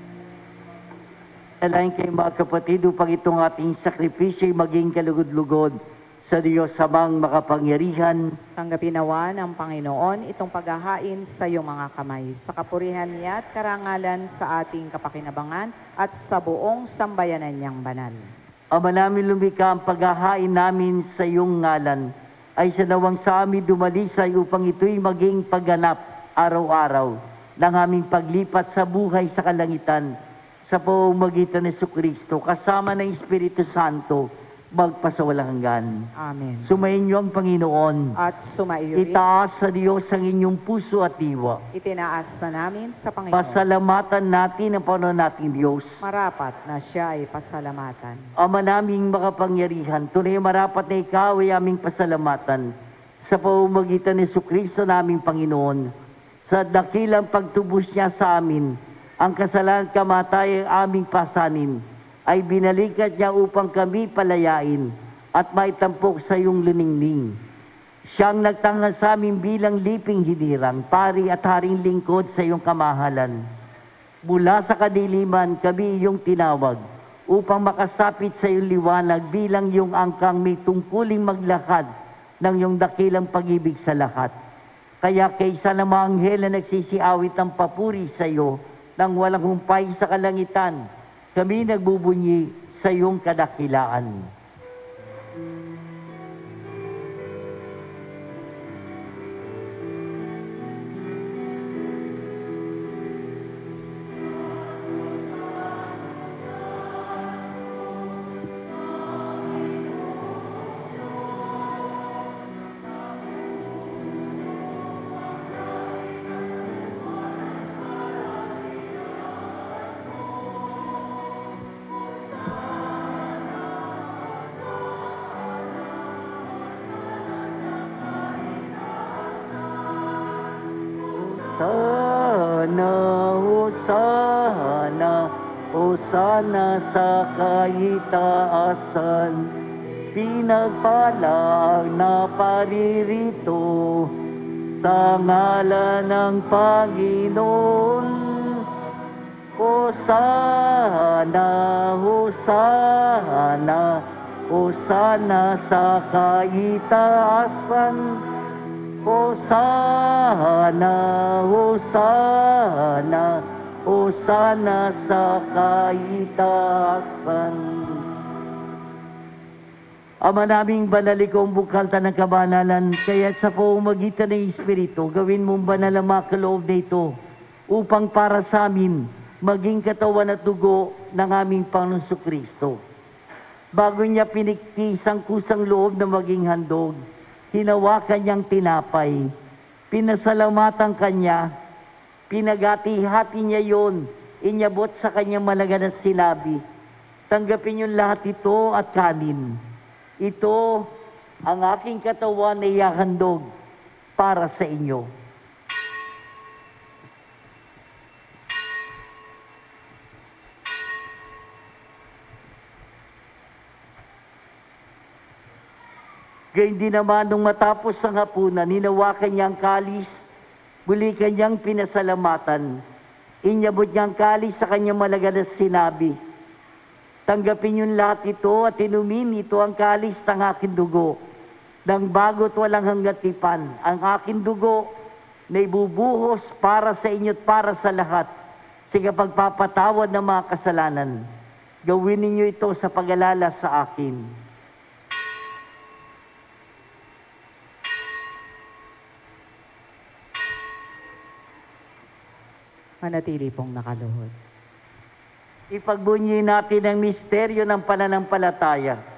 Alain kayo mga kapatid upang itong ating sakripisyo ay maging kalugod-lugod sa Diyos samang makapangyarihan. Tanggapin nawa ng Panginoon itong paghahain sa iyong mga kamay, sa kapurihan niya at karangalan sa ating kapakinabangan at sa buong sambayanan niyang banal. Ama namin lumikha, ang paghahain namin sa iyong ngalan ay sinawang sa amin dumalisay upang ito'y maging pagganap araw-araw ng aming paglipat sa buhay sa kalangitan sa pamamagitan ni Jesucristo kasama ng Espiritu Santo magpasawalang hanggan. Amen. Sumayin niyo ang Panginoon. At sumaiyo rin. Itaas sa Diyos ang inyong puso at diwa. Itinaas na namin sa Panginoon. Pasalamatan natin ang Panginoon nating Diyos. Marapat na siya ay pasalamatan. Ama naming makapangyarihan, tunay marapat na ikaw ay aming pasalamatan sa pamamagitan ni Jesucristo naming Panginoon. Sa dakilang pagtubos niya sa amin, ang kasalanan kamatay ang aming pasanin, ay binalikat niya upang kami palayain at maitampok sa iyong liningning. Siyang nagtanghal sa amin bilang liping hinirang, pari at haring lingkod sa iyong kamahalan. Mula sa kadiliman kami iyong tinawag upang makasapit sa iyong liwanag bilang iyong angkang may tungkuling maglakad ng iyong dakilang pag-ibig sa lahat. Kaya kaysa na mga anghel na nagsisiawit ng papuri sa iyo nang walang humpay sa kalangitan, kami nagbubunyi sa iyong kadakilaan. Hosana sa kaitaasan, pinagpala ang naparirito sa ngalan ng Panginoon. Hosana, Hosana, Hosana sa kaitaasan. Hosana, Hosana, Hosana sa kaitaasan. Ama naming banal, ikaw ang bukalta ng kabanalan, kaya sa pamamagitan ng Espiritu, gawin mong banal ang mga kaloob na ito, upang para sa amin, maging katawan at dugo ng aming Panginoong Kristo. Bago niya piniktis ang kusang loob na maging handog, hinawakan niyang tinapay, pinasalamatan kanya, pinagati-hati niya yon, inyabot sa kanyang malagan at sinabi, tanggapin yung lahat ito at kanin. Ito ang aking katawan na ihahandog para sa inyo. Gayun din naman nung matapos ang hapunan, hinawakan niya ang kalis, muli kanyang pinasalamatan. Inyabot niya ang kalis sa kanyang malagan at sinabi, tanggapin yung lahat ito at inumin ito ang kalis ng aking dugo, ng bago't walang hanggang tipan, ang aking dugo na ibubuhos para sa inyo at para sa lahat, sa pagpapatawad ng mga kasalanan. Gawin ninyo ito sa pag-alala sa akin. Manatili pong nakaluhod. Ipagbunyi natin ang misteryo ng pananampalataya.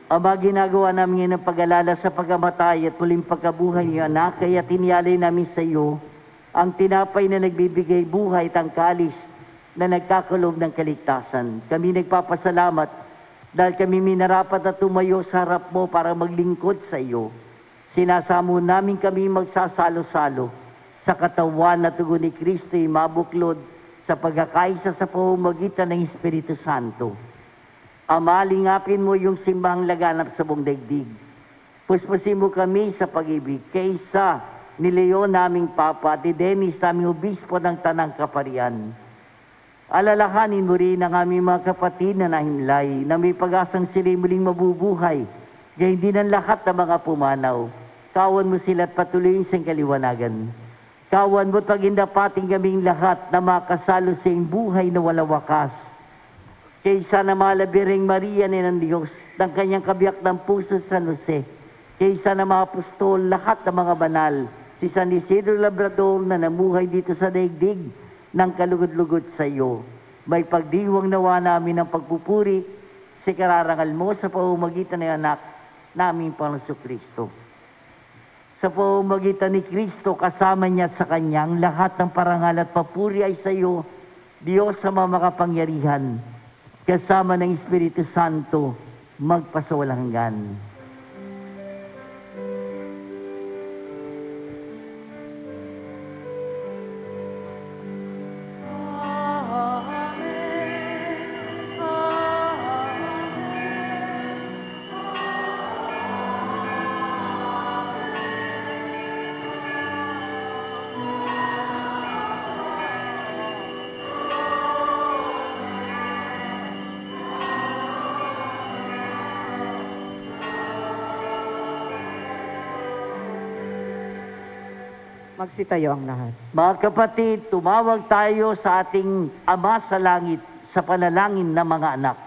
Ama, ginagawa namin ng pag-alala sa pagkamatay at muling pagkabuhay ng anak, kaya tiniyalay namin sa iyo ang tinapay na nagbibigay buhay at ang kalis na nagkakaloob ng kaligtasan. Kami nagpapasalamat dahil kami minarapat na tumayo sa harap mo para maglingkod sa iyo. Sinasamo namin kami magsasalo-salo sa katawan at dugo ni Kristo ay mabuklod sa pagkakaisa sa pamamagitan ng Espiritu Santo. Ama, lingapin mo yung simbahang laganap sa buong daigdig. Puspusin mo kami sa pag-ibig kaysa ni Leon naming Papa at ni Dennis naming Obispo ng Tanang Kaparian. Alalahanin mo rin ang aming mga kapatid na nahimlay na may pag-asang sila muling mabubuhay, gayon din ang lahat ng mga pumanaw. Kawan mo sila at patuloyin sa kaliwanagan. Kawan mo at pagindapating kaming lahat na makasalo sa iyong buhay na walang wakas. Kaysa na malabiring Maria ni ng Diyos, ng kanyang kabiyak ng puso sa San Jose, kaysa na mga apostol, lahat ng mga banal, si San Isidro Labrador na namuhay dito sa daigdig ng kalugod-lugod sa iyo. May pagdiwang nawa namin ng pagpupuri, si kararangal mo sa pamamagitan ng anak naming Panginoong Kristo. Sa pamamagitan ni Kristo, kasama niya at sa kanyang lahat ng parangal at papuri ay sa iyo, Diyos sa mga makapangyarihan, kasama ng Espiritu Santo, magpasawalang hanggan. Magsitayo ang lahat. Mga kapatid, tumawag tayo sa ating Ama sa Langit sa panalangin ng mga anak.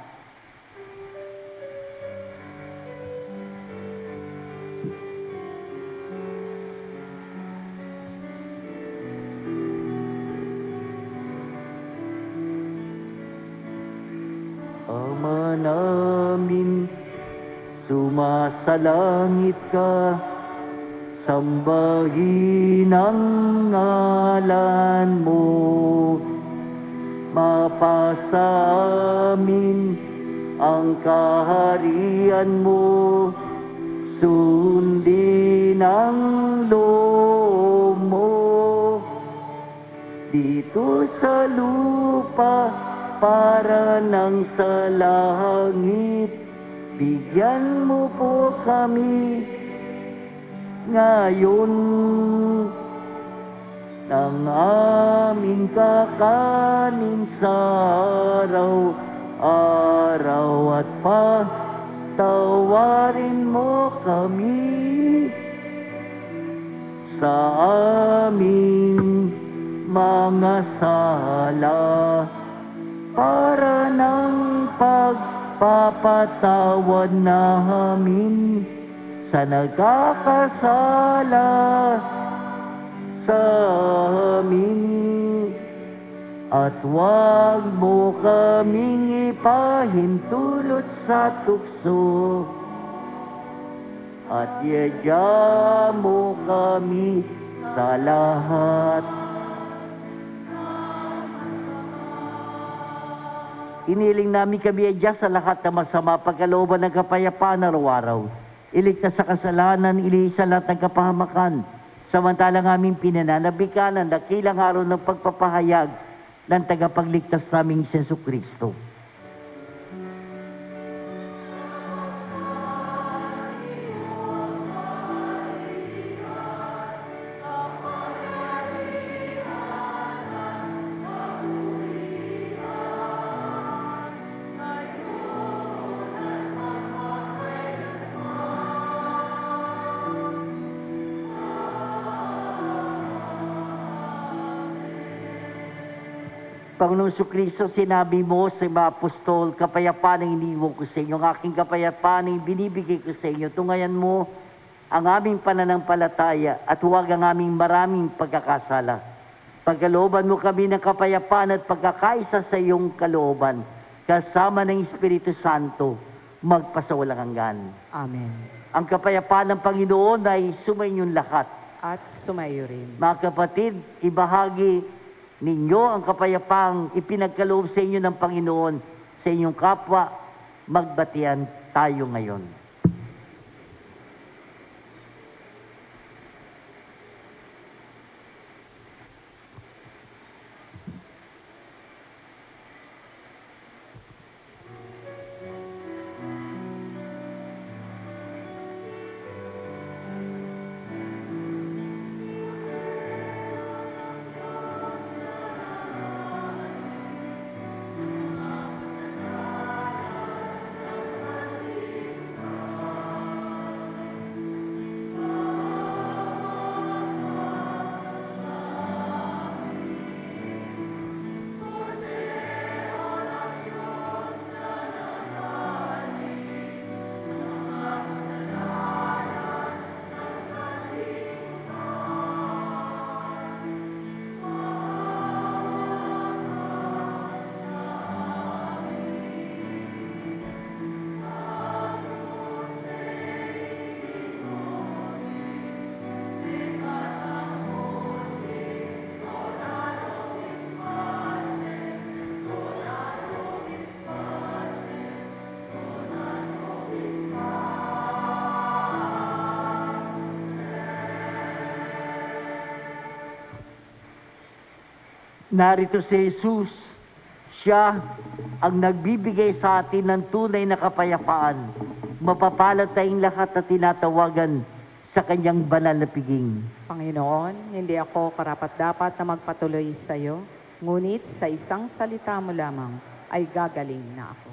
Ama namin, sumasalangit ka, sambahin ang ngalan mo, mapasa amin ang kaharian mo, sundin ang loob mo, dito sa lupa para nang sa langit. Bigyan mo po kami ngayon ng aming kakanin sa araw-araw, at patawarin mo kami sa aming mga sala, para ng pagpapatawad namin sa nagkakasala sa amin, at huwag mo kaming ipahintulot sa tukso, at iadya mo kami sa lahat. Iniling namin kami adya sa lahat ng masama, pagkalooban ng kapayapaan araw-araw. Iligtas sa kasalanan, ilihis sa lahat ng kapahamakan. Samantalang aming pinananabikan ang dakilang araw ng pagpapahayag ng tagapagligtas naming Jesucristo. Panginoong Jesucristo, sinabi mo sa mga apostol, kapayapaan ang iniwan ko sa inyo, ang aking kapayapaan ang binibigay ko sa inyo. Tungayan mo ang aming pananampalataya at huwag ang aming maraming pagkakasala. Pagkalooban mo kami ng kapayapaan at pagkakaisa sa iyong kalooban, kasama ng Espiritu Santo, magpasawalang hanggan. Amen. Ang kapayapaan ng Panginoon ay sumainyong lahat. At sumayo rin. Mga kapatid, ibahagi ninyo ang kapayapaang ipinagkaloob sa inyo ng Panginoon sa inyong kapwa. Magbatian tayo ngayon. Narito si Jesus, siya ang nagbibigay sa atin ng tunay na kapayapaan. Mapapalad tayong lahat na tinatawagan sa kanyang banal na piging. Panginoon, hindi ako karapat-dapat na magpatuloy sa iyo, ngunit sa isang salita mo lamang ay gagaling na ako.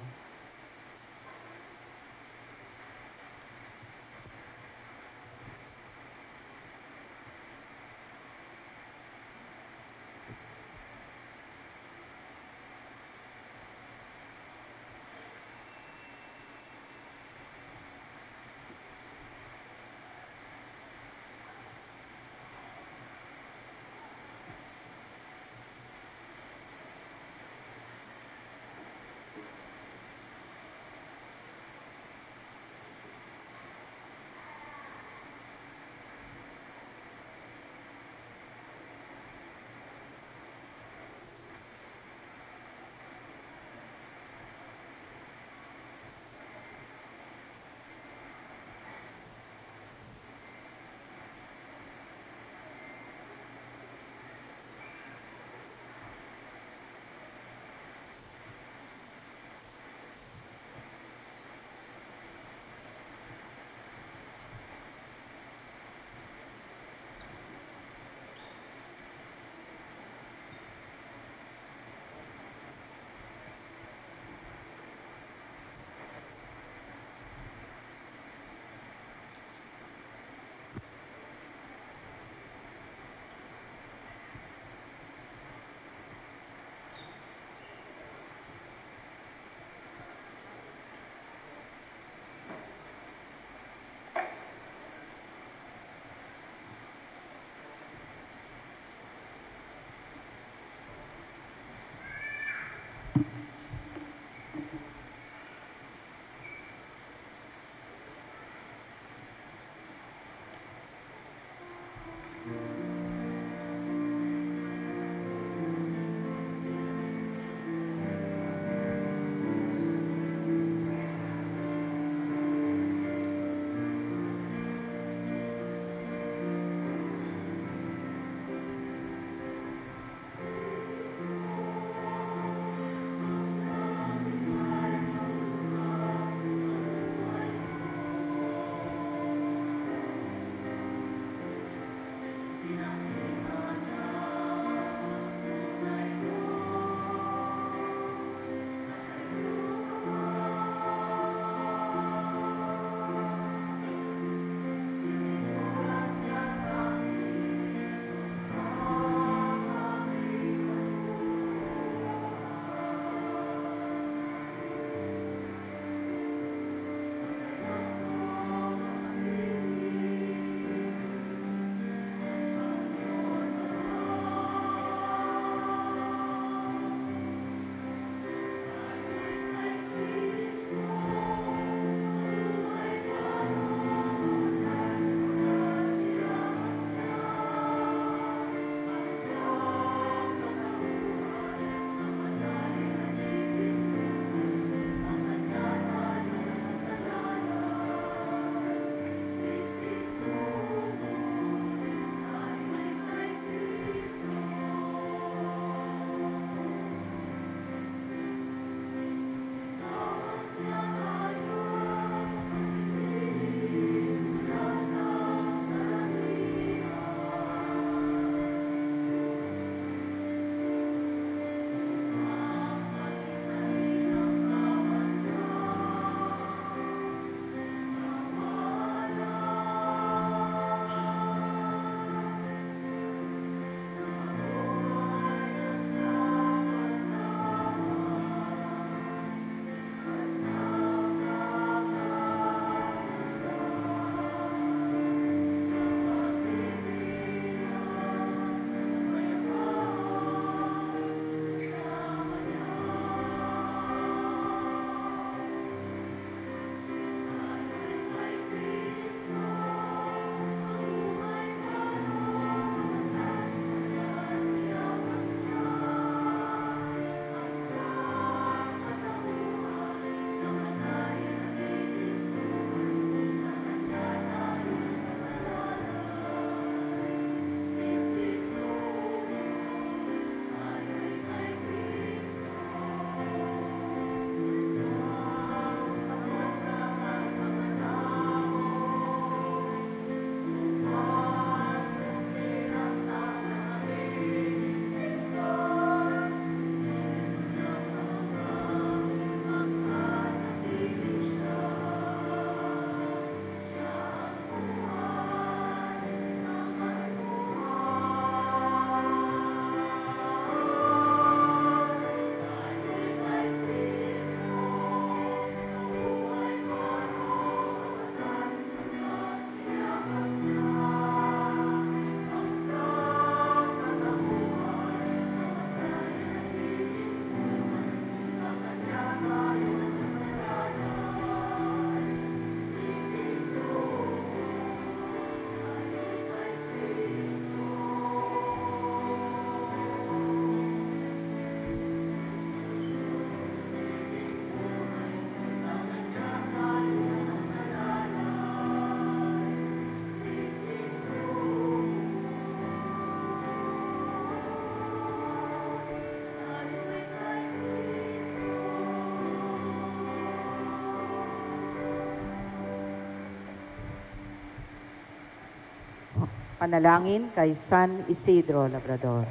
Panalangin kay San Isidro Labrador.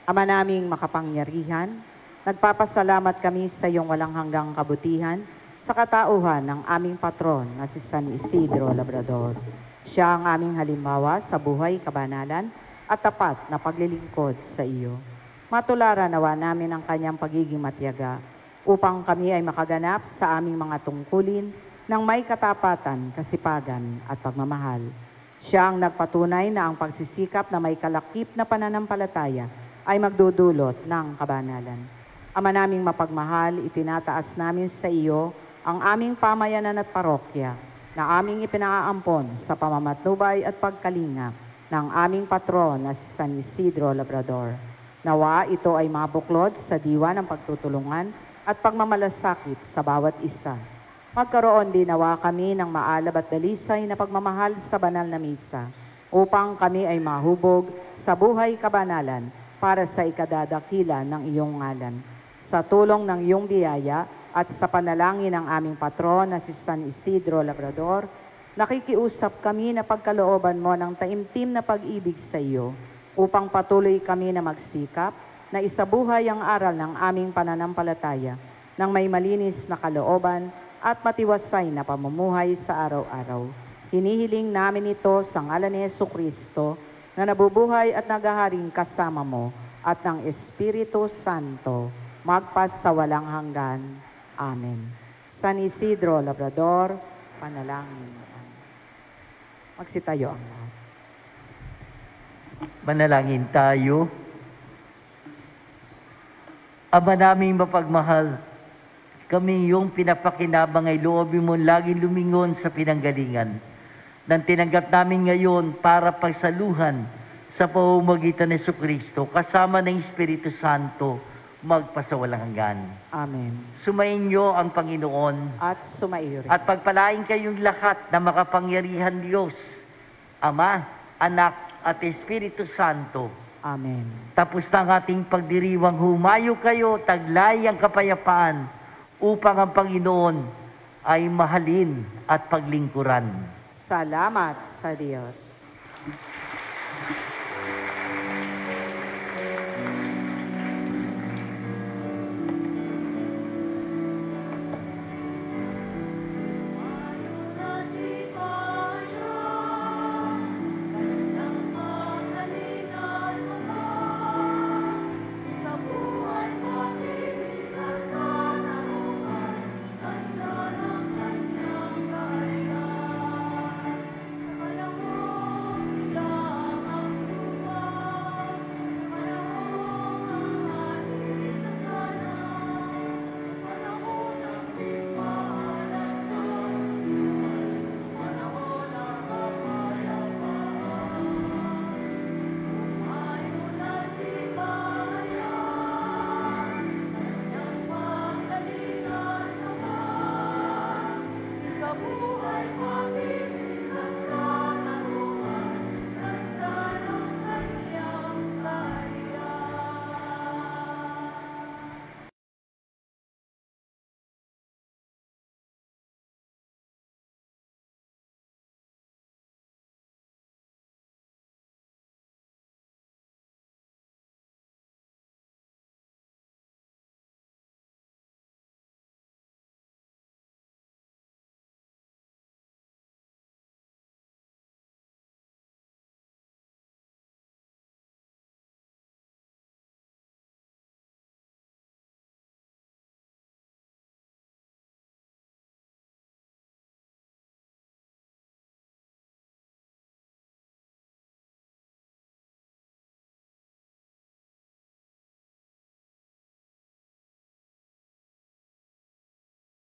Ama naming makapangyarihan, nagpapasalamat kami sa iyong walang hanggang kabutihan sa katauhan ng aming patron na si San Isidro Labrador. Siya ang aming halimbawa sa buhay kabanalan at tapat na paglilingkod sa iyo. Matularan nawa namin ang kanyang pagiging matyaga upang kami ay makaganap sa aming mga tungkulin ng may katapatan, kasipagan at pagmamahal. Siya ang nagpatunay na ang pagsisikap na may kalakip na pananampalataya ay magdudulot ng kabanalan. Ama naming mapagmahal, itinataas namin sa iyo ang aming pamayanan at parokya. na aming ipinaampon sa pamamatnubay at pagkalinga ng aming patron na si San Isidro Labrador. Nawa ito ay mabuklod sa diwa ng pagtutulungan at pagmamalasakit sa bawat isa. Magkaroon din nawa kami ng maalab at dalisay na pagmamahal sa banal na misa, upang kami ay mahubog sa buhay kabanalan para sa ikadadakila ng iyong ngalan. Sa tulong ng iyong biyaya at sa panalangin ng aming patron na si San Isidro Labrador, nakikiusap kami na pagkalooban mo ng taimtim na pag-ibig sa iyo, upang patuloy kami na magsikap na isabuhay ang aral ng aming pananampalataya ng may malinis na kalooban at matiwasay na pamumuhay sa araw-araw. Hinihiling namin ito sa ngalan ni Jesucristo na nabubuhay at naghaharing kasama mo at ng Espiritu Santo, magpasawalang hanggan. Amen. San Isidro Labrador, panalangin. Magsitayo ang lahat. Manalangin tayo. Ama naming mapagmahal, kami yung pinapakinabang ay loobin mo laging lumingon sa pinanggalingan nang tinanggap namin ngayon para pagsaluhan sa pamamagitan ni Jesucristo kasama ng Espiritu Santo magpasawalang hanggan. Amen. Sumainyo ang Panginoon At sumaiyo rin. at pagpalain kayong lahat na makapangyarihan Diyos, Ama, Anak at Espiritu Santo. Amen. Tapos na ang ating pagdiriwang, humayo kayo, taglay ang kapayapaan upang ang Panginoon ay mahalin at paglingkuran. Salamat sa Diyos.